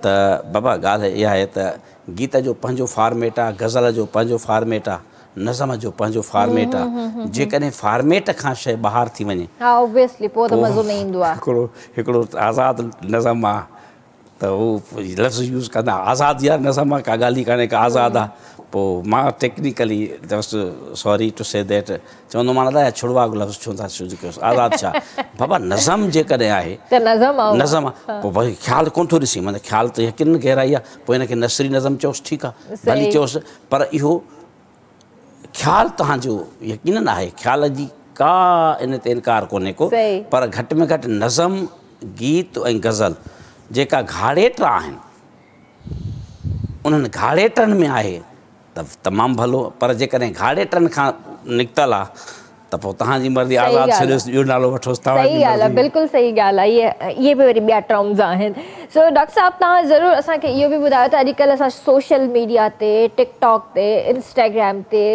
S2: त बाबा ॻाल्हि इहा आहे त गीत जो पंहिंजो फॉर्मेट आहे, गज़ल जो पंहिंजो फॉर्मेट आहे, नज़म जो पंहिंजो फॉर्मेट आहे। जेकॾहिं फॉर्मेट खां शइ ॿाहिरि थी वञे हिकिड़ो आज़ादु नज़म आहे त उहो लफ़्ज़ यूज़ कंदा, आज़ादु या नज़म आहे, का ॻाल्हि ई कान्हे का आज़ादु आहे। पोइ मां technically just sorry to say that चवंदो मां अलाए छुड़वाग लफ़्ज़ छो था यूज़ कयोसि, आज़ादु छा बाबा, नज़म जेकॾहिं आहे नज़म आहे, पोइ भई ख़्यालु कोन थो ॾिसी, माना ख़्यालु त यकीन गहराई आहे, पोइ हिनखे नसरी नज़म चयोसि, ठीकु आहे भली चयोसि, पर इहो ख़्यालु तव्हांजो यकीनन आहे, ख़्याल जी का इन ते इनकार कोन्हे को, पर घटि में घटि नज़म, गीत ऐं गज़ल जेका घाड़ेट आहिनि उन्हनि घाड़ेटनि में आहे त तमामु भलो, पर जेकॾहिं घाड़ेटनि खां निकितल आहे त पोइ तव्हांजी मर्ज़ी, आज़ादु छॾियोसि, इहो नालो वठोसि।
S1: सही ॻाल्हि आहे, बिल्कुलु सही ॻाल्हि आहे। इहे बि वरी ॿिया टर्म्स आहिनि। सो डॉक्टर साहब, तव्हां ज़रूरु असांखे इहो बि ॿुधायो त अॼुकल्ह असां सोशल मीडिया ते, टिकटॉक ते, इंस्टाग्राम ते,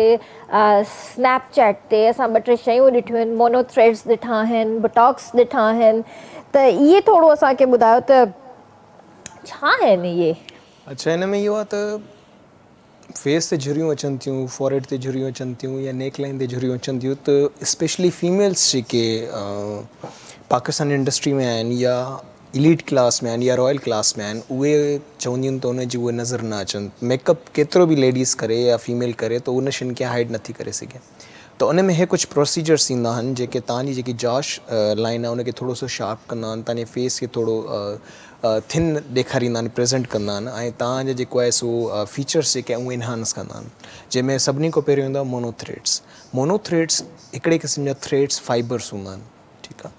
S1: स्नैपचैट ते असां 2-3 शयूं ॾिठियूं आहिनि, मोनो थ्रेड्स ॾिठा आहिनि, बुटॉक्स ॾिठा आहिनि, त इहे थोरो असांखे ॿुधायो त छा आहिनि इहे? अच्छा,
S3: हिन में इहो आहे त फेस ते झुरियूं अचनि थियूं, फॉरहेड ते झुरियूं अचनि थियूं या नेक लाइन ते झुरियूं अचनि थियूं, त स्पेशली फीमेल्स जेके पाकिस्तानी इंडस्ट्री में आहिनि या इलीट क्लास में आहिनि या रॉयल क्लास में आहिनि, उहे चवंदियूं आहिनि त उनजी उहे नज़र न अचनि। मेकअप केतिरो बि लेडीज़ करे या फीमेल करे त उन शयुनि खे हाइड नथी करे सघे, त उन में हे कुझु प्रोसीजर्स ईंदा आहिनि जेके तव्हांजी जेकी जॉश लाइन आहे उनखे थोरो सो शार्प कंदा आहिनि, तव्हांजे फेस खे थोरो थिन ॾेखारींदा आहिनि, प्रेज़ेंट कंदा आहिनि, ऐं तव्हांजा जेको आहे सो फीचर्स जेके उहे इनहांस कंदा आहिनि, जंहिंमें सभिनी खां पहिरियों ईंदो आहे मोनोथ्रेड्स। मोनोथ्रेड्स हिकिड़े क़िस्म जा थ्रेड्स फाइबर्स हूंदा आहिनि, ठीकु आहे,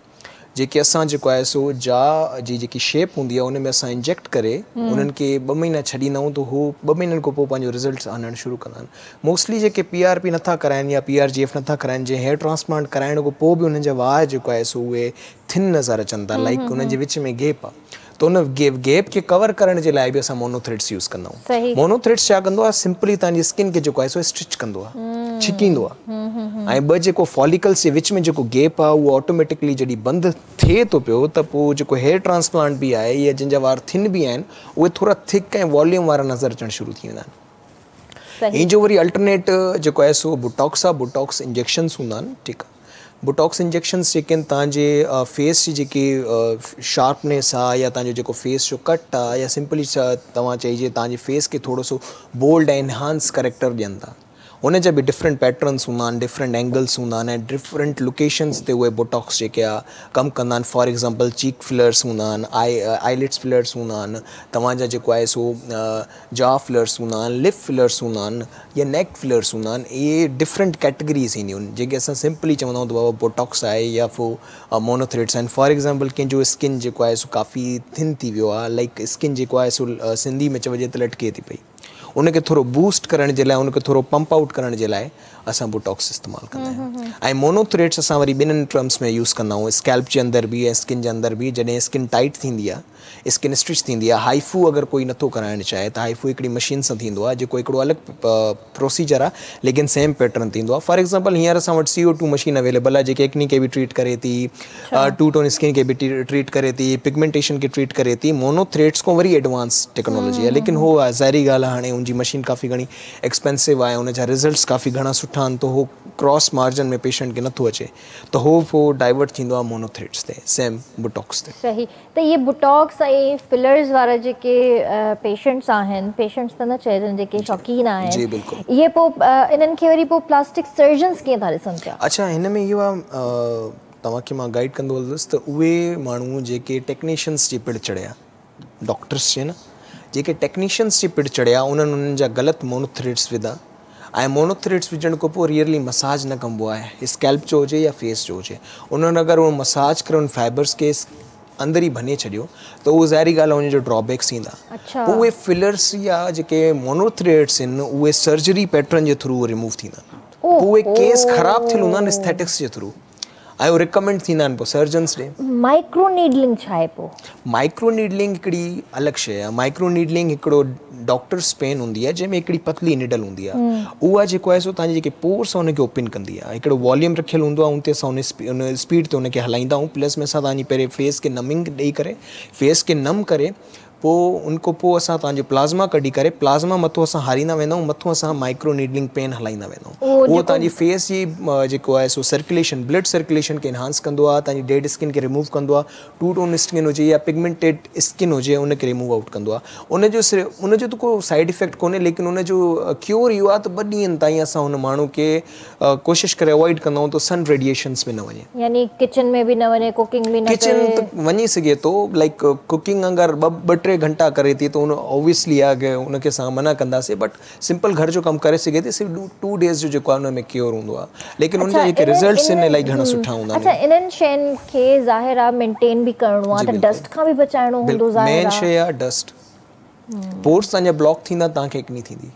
S3: जेके असां जेको आहे सो जा जी जेकी शेप हूंदी आहे उन में असां इंजेक्ट करे उन्हनि खे 2 महीना छॾींदा आहियूं, त हू 2 महीननि खां पोइ पंहिंजो रिज़ल्ट्स आणणु शुरू कंदा आहिनि। मोस्टली जेके PRP नथा कराइनि या PRGF नथा कराइनि, जंहिं हेयर ट्रांसप्लांट कराइण खां पोइ बि उन्हनि जा वार जेको आहे सो उहे थिन नज़र अचनि था, लाइक उन्हनि जे विच में गैप आहे, त उन गैप खे कवर करण जे लाइ बि असां मोनोथ्रेड्स यूज़ कंदा आहियूं। मोनोथ्रेड्स छा कंदो आहे, सिंपली तव्हांजी स्किन खे जेको आहे सो स्टिच कंदो आहे, छिकींदो आहे, ऐं 2 जेको फॉलिकल्स जे विच में जेको गैप आहे उहो ऑटोमेटिकली जॾहिं बंदि थिए थो पियो त पोइ जेको हेयर ट्रांसप्लांट बि आहे या जंहिंजा वार थिन बि आहिनि उहे थोरा थिक ऐं वॉल्यूम वारा नज़र अचणु शुरू थी वेंदा आहिनि। इन जो वरी अल्टरनेट जेको आहे सो बुटॉक्स आहे, बुटॉक्स इंजेक्शन्स हूंदा आहिनि, ठीकु आहे। बुटॉक्स इंजेक्शन्स जेके आहिनि तव्हांजे फेस जी जेकी शार्पनेस आहे या तव्हांजो जेको फेस जो कट आहे या सिंपली तव्हां चइजे तव्हांजे फेस खे थोरो सो बोल्ड ऐं इनहांस करेक्टर ॾियनि था, उन जा बि डिफरेंट पैटर्न्स हूंदा आहिनि, डिफरेंट एंगल्स हूंदा आहिनि ऐं डिफरेंट लोकेशन्स ते उहे बोटॉक्स जेके आहे कमु कंदा आहिनि। फॉर एग्ज़ाम्पल चीक फिलर्स हूंदा आहिनि, आईलिड्स फिलर्स हूंदा आहिनि, तव्हांजा जेको आहे सो जॉ फिलर्स हूंदा आहिनि, लिप फिलर्स हूंदा आहिनि या नेक फिलर्स हूंदा आहिनि। इहे डिफरेंट कैटेगरीज़ ईंदियूं आहिनि जेके असां सिंपली चवंदा आहियूं त बाबा बोटॉक्स आहे या पोइ मोनोथ्रेड्स आहिनि। फॉर एग्ज़ाम्पल कंहिंजो स्किन जेको आहे सो काफ़ी थिन थी वियो आहे, लाइक स्किन जेको आहे सो सिंधी में चइजे त लटके थी पई, उनखे थोरो बूस्ट करण जे लाइ, उनखे थोरो पंप आउट करण जे लाइ असां बोटॉक्स इस्तेमालु कंदा आहियूं। ऐं मोनोथ्रेड्स असां वरी ॿिन्हिनि टर्म्स में यूज़ कंदा आहियूं, स्कैल्प जे अंदरि बि ऐं स्किन जे अंदरि बि। जॾहिं स्किन टाइट थींदी आहे, स्किन स्ट्रिच थींदी आहे, हाइफू अगरि कोई नथो कराइणु चाहे त हाइफू हिकिड़ी मशीन सां थींदो आहे जेको हिकिड़ो अलॻि प्रोसीजर आहे लेकिन सेम पैटर्न थींदो आहे। फॉर एग्ज़ाम्पल हींअर असां वटि CO2 मशीन अवेलेबल आहे जेके एक्नी खे बि ट्रीट करे थी, टू टोन स्किन खे बि ट्रीट करे थी, पिगमेंटेशन खे ट्रीट करे थी। मोनोथ्रेड्स खां वरी एडवांस टेक्नोलॉजी आहे, लेकिन हो आहे ज़ाहिरी ॻाल्हि आहे हाणे उनजी मशीन काफ़ी घणी एक्सपेंसिव आहे, उनजा रिज़ल्ट्स काफ़ी घणा सुठा आहिनि, त हो क्रॉस मार्जिन में पेशेंट खे नथो अचे, त हो पोइ डाइवर्ट थींदो आहे मोनोथ्रेड्स ते, सेम बोटॉक्स ते।
S1: सही। त ये बोटॉक्स ऐं फिलर्स वारा जेके पेशेंट्स आहिनि, पेशेंट्स त न चइजनि, जेके शौक़ीन आहिनि,
S3: जी बिल्कुलु,
S1: इहे पोइ इन्हनि खे वरी पोइ प्लास्टिक सर्जन्स कीअं था ॾिसनि पिया?
S3: अच्छा, हिन में इहो आहे तव्हांखे मां गाइड कंदो हलंदुसि त उहे माण्हू जेके टेक्नीशियन्स जी पिड़ चढ़िया, डॉक्टर्स जे न, जेके टेक्नीशियन्स जी पिड़ चढ़िया, उन्हनि जा ग़लति मोनोथ्रेड्स विधा ऐं मोनोथ्रेड्स विझण खां पोइ रियली मसाज न कबो आहे, स्कैल्प जो हुजे या फेस जो हुजे। उन्हनि अगरि उहो मसाज करे उन फाइबर्स खे अंदरि ई भञे छॾियो त उहो ज़ाहिरी ॻाल्हि आहे उनजो ड्रॉबैक्स ईंदा। पोइ उहे फिलर्स या जेके मोनोथ्रेड्स आहिनि उहे सर्जरी पैटर्न जे थ्रू रिमूव थींदा, पोइ उहे केस ख़राबु थियल हूंदा आहिनि एस्थेटिक्स जे थ्रू ऐं उहे रिकमेंड थींदा आहिनि पोइ सर्जन्स ॾे।
S1: माइक्रो नीडलिंग छा आहे पोइ?
S3: माइक्रो नीडलिंग हिकिड़ी अलॻि शइ आहे। माइक्रो नीडलिंग हिकिड़ो डॉक्टर्स पेन हूंदी आहे जंहिंमें हिकिड़ी पतली निडल हूंदी आहे, उहा जेको आहे सो तव्हांजे जेके पोर्स आहे उनखे ओपन कंदी आहे। हिकिड़ो वॉल्यूम रखियलु हूंदो आहे, उन ते असां उन स्पीड ते उनखे हलाईंदा आहियूं, प्लस में असां तव्हांजी पहिरें फेस खे नमिंग ॾेई करे, फेस खे नम करे पोइ उनखां पोइ असां तव्हांजो प्लाज़्मा कढी करे, प्लाज़्मा मथां असां हारींदा वेंदा आहियूं, मथां असां माइक्रो नीडलिंग पेन हलाईंदा वेंदा आहियूं। उहो तव्हांजी फेस जी जेको आहे सो सर्कुलेशन, ब्लड सर्कुलेशन खे इनहांस कंदो आहे, तव्हांजी डेड स्किन खे रिमूव कंदो आहे, टू टोन स्किन हुजे या पिगमेंटेड स्किन हुजे उनखे रिमूव आउट कंदो आहे। उनजो त को साइड इफेक्ट कोन्हे, लेकिन उनजो क्योर इहो आहे त 2 ॾींहंनि ताईं असां हुन माण्हू खे कोशिशि करे अवॉइड कंदा आहियूं त सन रेडिएशन्स में न वञे,
S1: यानी किचन में बि न वञे, कुकिंग बि न करे।
S3: किचन त वञी सघे थो, लाइक कुकिंग अगरि 2-3 घंटा करे थी त उन ऑब्वियसली आहे कि उनखे असां मना कंदासीं, बट सिंपल घर जो कमु करे सघे थी, सिर्फ़ु 2 डेज़ जो जेको आहे उन में क्योर हूंदो आहे, लेकिन उनजा जेके रिज़ल्ट्स आहिनि इलाही घणा सुठा हूंदा आहिनि।
S1: अच्छा, इन्हनि शयुनि खे ज़ाहिर आहे मेंटेन बि करिणो आहे, त डस्ट खां बि बचाइणो हूंदो ज़ाहिर आहे।
S3: मेन शइ आहे डस्ट। पोर्स तव्हांजा ब्लॉक थींदा, तव्हांखे एक्नी थींदी।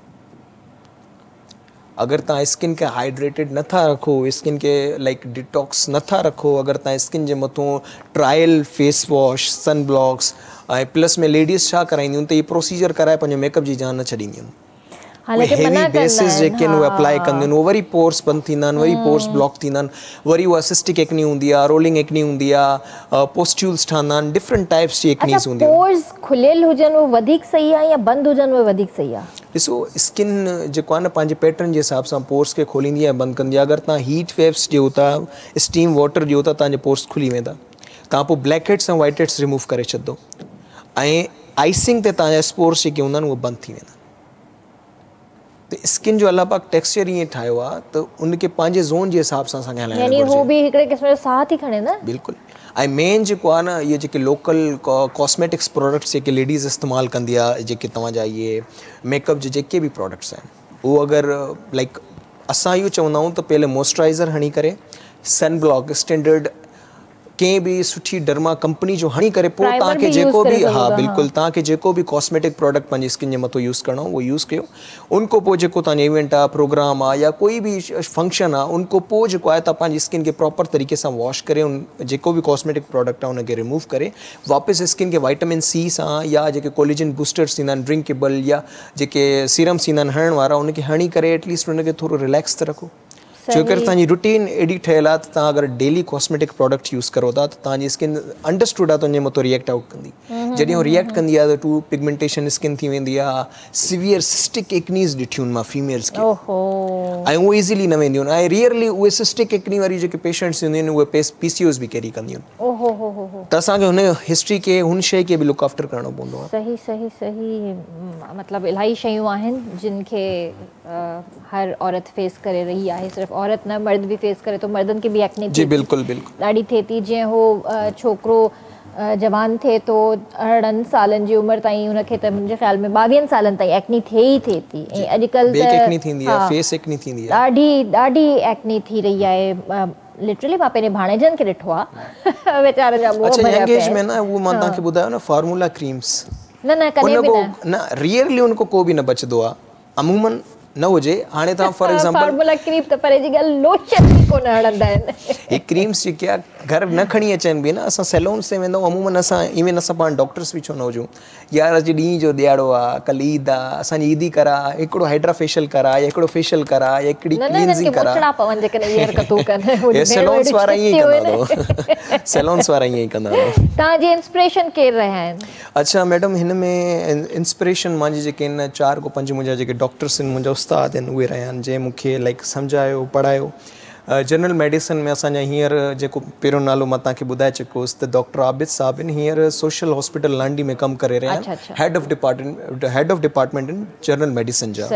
S3: अगर तव्हां स्किन खे हाइड्रेटेड नथा रखो, स्किन खे लाइक डिटॉक्स नथा रखो, अगर तव्हां स्किन जे मथां ट्रायल फेस वॉश, सन ब्लॉक्स ऐं प्लस में लेडीज़ छा कराईंदियूं त इहे प्रोसीजर कराए पंहिंजो मेकअप जी जान न छॾींदियूं, हेवी बेसिस जेके आहिनि उहे अप्लाई कंदियूं आहिनि, उहे वरी पोर्स बंदि थींदा आहिनि, वरी पोर्स ब्लॉक थींदा आहिनि, वरी उहा सिस्टिक एक्नी हूंदी आहे, रोलिंग एक्नी हूंदी आहे, पोस्ट्यूल्स ठहंदा आहिनि, डिफरेंट टाइप्स जी एक्नीस हूंदियूं आहिनि।
S1: पोर्स खुलियल हुजनि उहे वधीक सही आहे या बंदि हुजनि उहे वधीक सही आहे?
S3: ॾिसो, स्किन जेको आहे न पंहिंजे पैटर्न जे हिसाब सां पोर्स खे खोलींदी आहे, बंदि कंदी आहे। अगरि तव्हां हीट वेव्स ॾियो था, स्टीम वाटर ॾियो था, तव्हांजे पोर्स खुली वेंदा, तव्हां पोइ ब्लैक हेड्स ऐं वाइट हेड्स रिमूव करे छॾंदो ऐं आइसिंग ते तव्हांजा स्पोर्स जेके हूंदा आहिनि उहे बंदि थी वेंदा। त स्किन जो अलाह पाक टेक्सचर ईअं ठाहियो आहे त उनखे पंहिंजे ज़ोन जे हिसाब सां असांखे हलाइणु घुरिजे,
S1: यानी हू बि हिकिड़े क़िस्म जो साथ ई खणे न।
S3: बिल्कुलु। ऐं मेन जेको आहे न, इहे जेके लोकल कॉस्मेटिक्स प्रोडक्ट्स जेके लेडीज़ इस्तेमालु कंदी आहे, जेके तव्हांजा इहे मेकअप जे जेके बि प्रोडक्ट्स आहिनि, उहो अगरि लाइक असां इहो चवंदा आहियूं त पहले मॉइस्चराइज़र हणी करे, सन ब्लॉक स्टैंडर्ड कंहिं बि सुठी डर्मा कंपनी जो हणी करे पोइ तव्हांखे जेको बि, हा बिल्कुलु, तव्हांखे जेको बि कॉस्मेटिक प्रोडक्ट पंहिंजी स्किन जे मथां यूज़ करिणो उहो यूज़ कयो। उनखां पोइ जेको तव्हांजो इवेंट आहे, प्रोग्राम आहे या कोई बि फंक्शन आहे, उनखां पोइ जेको आहे तव्हां पंहिंजी स्किन खे प्रॉपर तरीक़े सां वॉश करे उन जेको बि कॉस्मेटिक प्रोडक्ट आहे उनखे रिमूव करे वापसि स्किन खे विटामिन C सां या जेके कोलेजन बूस्टर्स ईंदा आहिनि ड्रिंकेबल या जेके सीरम्स ईंदा आहिनि हणण वारा, उनखे हणी करे एटलीस्ट उनखे थोरो रिलैक्स त रखो। छो करे तव्हांजी रूटीन एॾी ठहियलु आहे त तव्हां अगरि डेली कॉस्मेटिक प्रोडक्ट यूज़ करो था त तव्हांजी स्किन अंडरस्टूड आहे तुंहिंजे मथां रिएक्ट आउट कंदी। जॾहिं उहो रिएक्ट कंदी आहे त टू पिगमेंटेशन स्किन थी वेंदी आहे, सिवियर सिस्टिक एक्नीज़ ॾिठियूं आहिनि मां फीमेल्स खे, ऐं उहे ईज़िली न वेंदियूं आहिनि। ऐं रियरली उहे सिस्टिक एक्नी वारी जेके पेशेंट्स हूंदियूं आहिनि उहे PCOS बि कैरी कंदियूं आहिनि। त असांखे हुन हिस्ट्री खे हुन शइ खे बि लुक आफ्टर करणो पवंदो आहे।
S1: सही सही सही मतलब इलाही शयूं आहिनि जिन खे हर औरत फेस करे रही आहे, सिर्फ़ु औरत न मर्द बि फेस करे, तो मर्दनि खे बि एक्ने
S3: जी बिल्कुलु बिल्कुलु
S1: ॾाढी थिए थी। जीअं हो छोकिरो जवान थिए थो 18 सालनि जी उमिरि ताईं, हुनखे त मुंहिंजे ख़्याल में 22 सालनि ताईं एक्नी थिए थी। ऐं अॼुकल्ह
S3: बेक एक्नी थींदी आहे, फेस एक्नी थींदी आहे,
S1: ॾाढी ॾाढी एक्नी थी रही आहे। लिटरली मां पंहिंजे भाणेजनि खे ॾिठो आहे, वेचारनि जा मुंह भरिया पिया
S3: यंग एज में ना वो मां तव्हांखे ॿुधायो न फार्मूला क्रीम्स,
S1: न कॾहिं बि
S3: न रियरली उनको को बि न बचंदो आहे, अमूमन न हुजे। हाणे तव्हां फॉर एग्जांपल
S1: फार्मूला क्रीम त परे जी ॻाल्हि, लोशन बि कोन हणंदा आहिनि।
S3: ही क्रीम्स जेके आहे घर न खणी अचनि बि न, असां सैलून्स ते वेंदा आहियूं अमूमन, असां इवन असां पाण डॉक्टर्स बि छो न हुजूं, यार अॼु ॾींहं जो ॾियारो आहे, कल्ह ईद आहे, असांजी ईदी करा, हिकिड़ो हाइड्रा फेशियल करा, या हिकिड़ो फेशियल करा, या हिकिड़ी क्लींजिंग करा। सैलून्स वारा ईअं ई कंदा हुआ, सैलून्स वारा ईअं ई कंदा हुआ।
S1: तव्हांजी इंस्पिरेशन केरु रहिया आहिनि?
S3: अच्छा मैडम, हिन में इंस्पिरेशन मुंहिंजी जेके आहिनि 4 को 5 मुंहिंजा जेके डॉक्टर्स आहिनि, मुंहिंजा उस्ताद आहिनि, उहे रहिया आहिनि जंहिं मूंखे लाइक सम्झायो पढ़ायो। जनरल मेडिसिन में असांजा हींअर जेको पहिरियों नालो मां तव्हांखे ॿुधाए चुकोसि त डॉक्टर आबिद साहब आहिनि, हींअर सोशल हॉस्पिटल लांडी में कमु करे रहिया आहिनि, head of department in general medicine जा।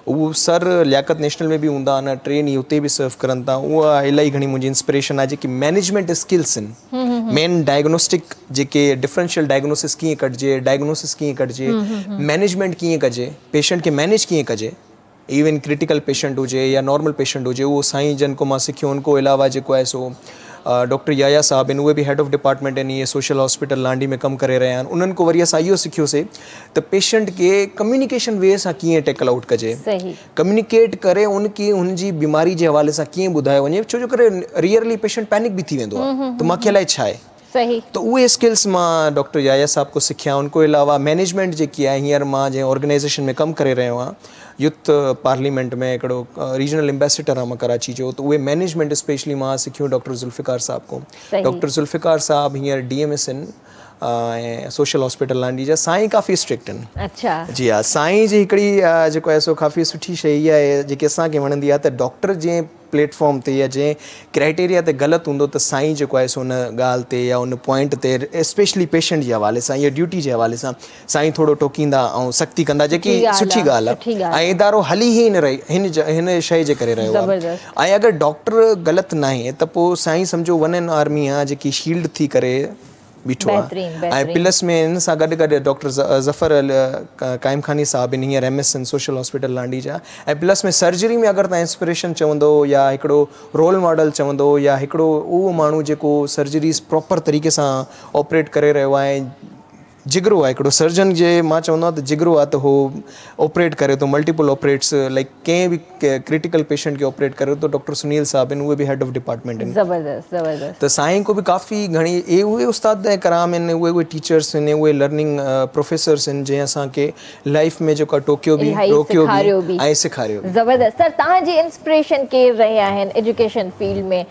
S3: उहो सर लियाकत नेशनल में बि हूंदा आहिनि, ट्रेन ई हुते बि सर्व करनि था। उहा इलाही घणी मुंहिंजी इंस्पिरेशन आहे। जेकी मैनेजमेंट स्किल्स आहिनि, मेन डायग्नोस्टिक जेके डिफरेंशियल डायग्नोसिस कीअं कटिजे, डायग्नोसिस कीअं कटिजे, मैनेजमेंट कीअं कजे, पेशेंट खे मैनेज कीअं कजे, इवन क्रिटिकल पेशेंट हुजे या नॉर्मल पेशेंट हुजे, उहो साईं जन को मां सिखियो। उनको अलावा जेको आहे सो डॉक्टर याया साहब आहिनि, उहे बि हेड ऑफ डिपार्टमेंट आहिनि, इहे सोशल हॉस्पिटल लांडी में कमु करे रहिया आहिनि। उन्हनि को वरी असां इहो सिखियोसीं त पेशेंट खे कम्युनिकेशन वे सां कीअं टैकल आउट कजे, कम्युनिकेट करे उनकी हुनजी बीमारी जे हवाले सां कीअं ॿुधायो वञे, छो जो करे रियरली पेशेंट पैनिक बि थी वेंदो आहे त मूंखे अलाए छा आहे।
S1: सही,
S3: तो उहे स्किल्स मां डॉक्टर याया साहब को सिखिया। उनको अलावा मैनेजमेंट जेकी आहे, हींअर मां जंहिं ऑर्गेनाइजेशन में कमु करे रहियो आहियां, यूथ पार्लियामेंट में हिकिड़ो रीजनल एम्बेसडर आहे मां कराची जो, त उहे मैनेजमेंट स्पेशली मां सिखियो डॉक्टर ज़ुल्फ़िकार साहब को। डॉक्टर ज़ुल्फ़िकार साहब हींअर DMS आहिनि ऐं सोशल हॉस्पिटल लांडी जा। साईं काफ़ी स्ट्रिक्ट आहिनि।
S1: अच्छा
S3: जी हा, साईं जी हिकिड़ी जेको आहे सो काफ़ी सुठी शइ इहा आहे जेकी असांखे वणंदी आहे, त डॉक्टर जंहिं प्लेटफॉर्म ते या जंहिं क्राइटेरिया ते ग़लति हूंदो त साईं जेको आहे सो उन ॻाल्हि ते या उन पॉइंट ते स्पेशली पेशेंट जे हवाले सां या ड्यूटी जे हवाले सां साईं थोरो टोकींदा ऐं सख़्ती कंदा, जेकी सुठी ॻाल्हि आहे। ऐं इदारो हली ई न रही हिन शइ जे करे रहियो आहे। ऐं अगरि डॉक्टर ग़लति न आहे त पोइ साईं सम्झो 1N आर्मी आहे जेकी शील्ड थी करे बीठो आहे। ऐं प्लस में हिन सां गॾु गॾु डॉक्टर ज़फ़र काइम खानी साहब आहिनि, हींअर MS आहिनि सोशल हॉस्पिटल लांडी जा। ऐं प्लस में सर्जरी में अगरि तव्हां इंस्पिरेशन चवंदो या हिकिड़ो रोल मॉडल चवंदो या हिकिड़ो उहो माण्हू जेको सर्जरीज़ प्रॉपर तरीक़े सां ऑपरेट करे रहियो आहे, जिगरो आहे हिकिड़ो सर्जन जे, मां चवंदो आहियां त जिगरो आहे त हो ऑपरेट करे थो मल्टीपल ऑपरेट्स, लाइक कंहिं बि क्रिटिकल पेशेंट खे ऑपरेट करे थो। डॉक्टर सुनील साहब आहिनि, उहे बि हेड ऑफ डिपार्टमेंट आहिनि।
S1: ज़बरदस्त ज़बरदस्त।
S3: त साईं को बि काफ़ी घणी उहे उस्ताद कराम आहिनि, उहे टीचर्स आहिनि, उहे लर्निंग प्रोफेसर्स आहिनि जंहिं असांखे लाइफ में जेको टोकियो बि रोकियो बि ऐं सेखारियो बि।
S1: ज़बरदस्त। सर तव्हांजी इंस्पिरेशन केरु रहिया आहिनि एजुकेशन फील्ड में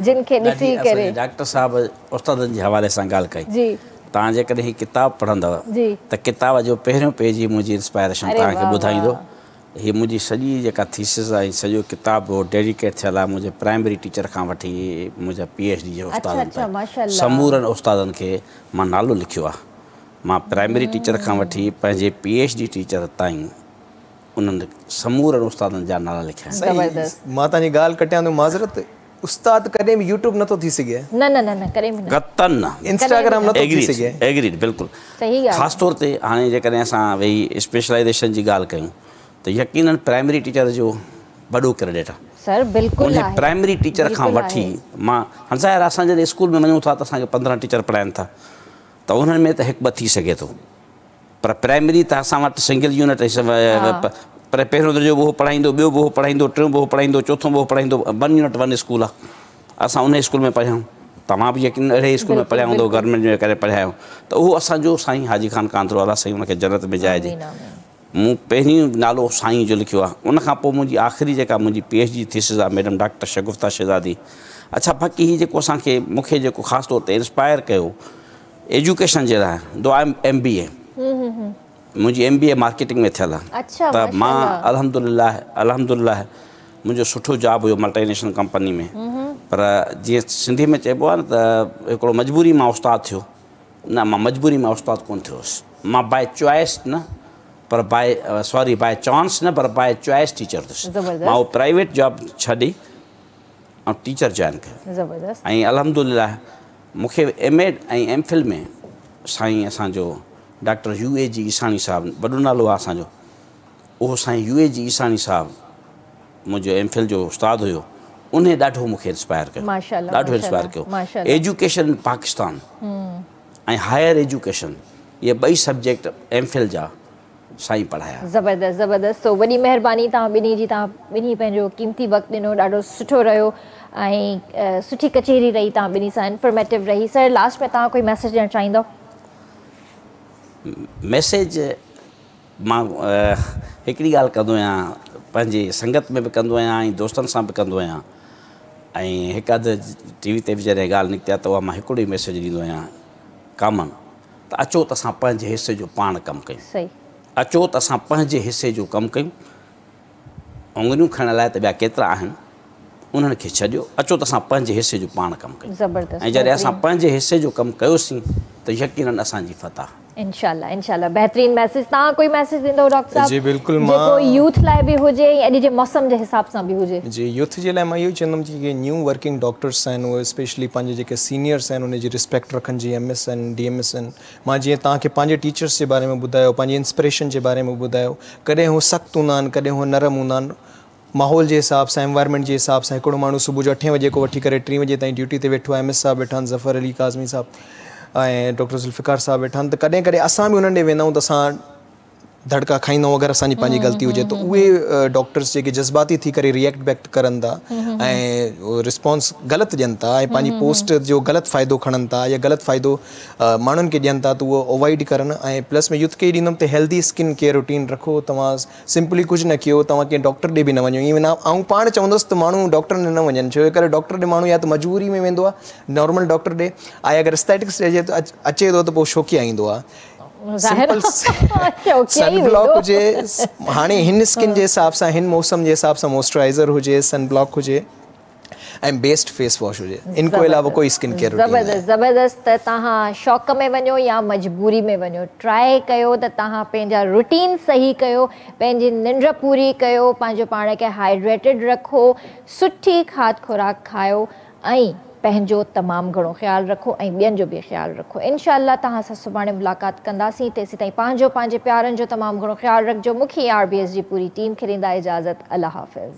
S1: जिन खे ॾिसी करे?
S2: डॉक्टर साहब उस्तादनि जे हवाले सां ॻाल्हि कई।
S1: जी,
S2: तव्हां जेकॾहिं हीअ किताबु पढ़ंदव त किताब जो पहिरियों पेज ई मुंहिंजी इंस्पायरेशन तव्हांखे ॿुधाईंदो। हीअ मुंहिंजी सॼी जेका थीसिस आहे, सॼो किताबु हो डेडिकेट थियल आहे मुंहिंजे प्राइमरी टीचर खां वठी मुंहिंजा PhD जे उस्तादनि ताईं, समूरनि उस्तादनि खे मां नालो लिखियो आहे। मां प्राइमरी टीचर खां वठी पंहिंजे PhD टीचर ताईं उन्हनि समूरनि उस्तादनि जा नाला लिखिया आहिनि।
S3: मां तव्हांजी ॻाल्हि कटियां थो, माज़रत, उस्ताद कॾहिं बि यूट्यूब नथो थी सघे,
S1: न कॾहिं बि न,
S2: कतन न,
S3: इंस्टाग्राम नथो थी सघे।
S2: एग्रीड, बिल्कुलु सही। ख़ासि तौर ते हाणे जेकॾहिं असां वेही स्पेशलाइज़ेशन जी ॻाल्हि कयूं त यकीनन प्राइमरी टीचर जो वॾो क्रेडिट आहे।
S1: सर बिल्कुलु
S2: उन प्राइमरी टीचर खां वठी मां हाणे ज़ाहिर असां जॾहिं स्कूल में वञूं था त असांखे 15 टीचर पढ़ाइनि था, त उन्हनि में त 1-2 थी सघे थो, पर प्राइमरी त असां वटि सिंगल यूनिट पर पहिरियों दर्जो बि उहो पढ़ाईंदो, ॿियो बि उहो पढ़ाईंदो, टियों बि उहो पढ़ाईंदो, चोथों बि उहो पढ़ाईंदो। 1 यूनिट 1 स्कूल आहे, असां उन स्कूल में पढ़िया आहियूं। तव्हां बि यकीन अहिड़े स्कूल में पढ़िया हूंदो, गवर्नमेंट में करे पढ़िया आहियो। त उहो असांजो साईं हाजी ख़ान कांधरवाला, साईं हुनखे जन्नत में जाइजे। मूं पहिरीं नालो साईं जो लिखियो आहे। उनखां पोइ मुंहिंजी आख़िरी जेका मुंहिंजी PhD थीसिस आहे मैडम डॉक्टर शगुफ्ता शहज़ादी। अच्छा, बाक़ी हीअ जेको असांखे मूंखे जेको ख़ासि तौर ते इंस्पायर कयो एजुकेशन जे लाइ, MBA, मुंहिंजी MBA मार्केटिंग में थियल आहे। त मां अल्हम्दुलिल्लाह मुंहिंजो सुठो जॉब हुयो मल्टीनेशनल कंपनी में। पर जीअं सिंधी में चइबो आहे न त हिकिड़ो मजबूरी मां उस्तादु थियो न, मां मजबूरी में उस्तादु कोन थियुसि। मां बाय चॉइस न पर बाय चांस न पर बाय चॉइस टीचर थियुसि। मां उहो प्राइवेट जॉब छॾी ऐं टीचर जॉइन कयो।
S1: ज़बरदस्त।
S2: ऐं अल्हम्दुलिल्लाह मूंखे एमएड ऐं एमफिल में साईं असांजो डॉक्टर UAG ईसाणी साहब, वॾो नालो आहे असांजो, उहो साईं UAG ईसाणी साहब मुंहिंजो एमफिल जो उस्तादु हुयो। उन ॾाढो मूंखे इंस्पायर कयो, ॾाढो इंस्पायर कयो। एजुकेशन इन पाकिस्तान ऐं हायर एजुकेशन, इहे ॿई सब्जेक्ट एमफिल जा साईं पढ़ाया।
S1: ज़बरदस्त ज़बरदस्त। सो वॾी महिरबानी तव्हां ॿिन्ही जी, तव्हां ॿिन्ही पंहिंजो क़ीमती वक़्तु ॾिनो, ॾाढो सुठो रहियो ऐं सुठी कचेरी रही, तव्हां ॿिन्ही सां इंफॉर्मेटिव रही। सर लास्ट में तव्हां कोई मैसेज ॾियणु चाहींदव?
S2: मैसेज मां हिकिड़ी ॻाल्हि कंदो आहियां, पंहिंजी संगत में बि कंदो आहियां ऐं दोस्तनि सां बि कंदो आहियां, ऐं हिकु अधु TV ते बि जॾहिं ॻाल्हि निकिती आहे त उहा मां हिकिड़ो ई मैसेज ॾींदो आहियां कॉमन, त अचो त असां पंहिंजे हिसे जो पाण कमु कयूं।
S1: सही।
S2: अचो त असां पंहिंजे हिसे जो कमु कयूं। उंगलियूं खणण लाइ त ॿिया केतिरा आहिनि, उन्हनि खे छॾियो, अचो त असां पंहिंजे हिसे जो पाण कमु कयूं।
S1: ज़बरदस्त।
S2: ऐं जॾहिं असां पंहिंजे हिसे जो कमु कयोसीं त यकीनन असांजी फतह।
S1: इंशाल्लाह इंशाल्लाह। बेहतरीन मैसेज। तव्हां कोई मैसेज ॾींदव डॉक्टर साहब?
S3: जी बिल्कुलु।
S1: जेको यूथ लाइ बि हुजे ऐं अॼु जे मौसम जे हिसाब सां बि हुजे।
S3: जी यूथ जे लाइ मां इहो चवंदुमि कि न्यू वर्किंग डॉक्टर्स आहिनि, उहे स्पेशली पंहिंजे जेके सीनियर्स आहिनि उनजी रिस्पेक्ट रखनि, जीअं MS आहिनि, DMS आहिनि। मां जीअं तव्हांखे पंहिंजे टीचर्स जे बारे में ॿुधायो, पंहिंजी इंस्पिरेशन जे बारे में ॿुधायो, कॾहिं हू सख़्तु हूंदा आहिनि, कॾहिं हू नरम हूंदा आहिनि। माहौल जे हिसाब सां, एनवायरमेंट जे हिसाब सां हिकिड़ो माण्हू सुबुह जो 8 वजे को वठी करे 3 वजे ताईं ड्यूटी ते वेठो आहे। MS साहब वेठा आहिनि, ज़फ़र अली काज़मी साहब ऐं डॉक्टर ज़ुल्फ़िकार साहब वेठा आहिनि, त कॾहिं कॾहिं असां बि उन्हनि ॾे वेंदा आहियूं त असां धड़का खाईंदा आहियूं अगरि असांजी पंहिंजी ग़लती हुजे त। उहे डॉक्टर्स जेके जज़्बाती थी करे रिएक्ट बैक करनि था ऐं रिस्पॉन्स ग़लति ॾियनि था ऐं पंहिंजी पोस्ट जो ग़लति फ़ाइदो खणनि था या ग़लति फ़ाइदो माण्हुनि खे ॾियनि था, त उहो अवॉइड करनि। ऐं प्लस में यूथ खे ॾींदुमि त हेल्दी स्किन केयर रूटीन रखो। तव्हां सिंपली कुझु न कयो, तव्हां कंहिं डॉक्टर ॾे बि न वञो। ईअं ऐं पाण चवंदुसि त माण्हू डॉक्टर ॾे न वञनि, छो करे डॉक्टर ॾे माण्हू या त मजबूरी में वेंदो आहे नॉर्मल डॉक्टर ॾे, ऐं अगरि एस्थेटिक्स अचे थो त पोइ शौक़िया ईंदो आहे। सनब्लॉक हुजे, हाणे हिन स्किन जे हिसाब सां, हिन मौसम जे हिसाब सां मॉइस्चराइज़र हुजे, सनब्लॉक हुजे ऐं बेस्ट फेस वॉश हुजे। इनके अलावा कोई स्किन केयर रूटीन न आहे।
S1: ज़बरदस्त ज़बरदस्त। त तव्हां शौक़ में वञो या मजबूरी में वञो, ट्राई कयो त तव्हां पंहिंजा रूटीन सही कयो, पंहिंजी निंड पूरी कयो, पंहिंजो पाण खे हाइड्रेटेड रखो, सुठी खाद खुराक खाओ ऐं पंहिंजो तमामु घणो ख़्यालु रखो ऐं ॿियनि जो बि ख़्यालु रखो। इंशाअल्लाह तव्हां सां सुभाणे मुलाक़ात कंदासीं। तेसीं ताईं पंहिंजे प्यारनि जो तमामु घणो ख़्यालु रखिजो। मूंखे RBS जी पूरी टीम खे ॾींदा इजाज़त। अल्लाह हाफ़िज़।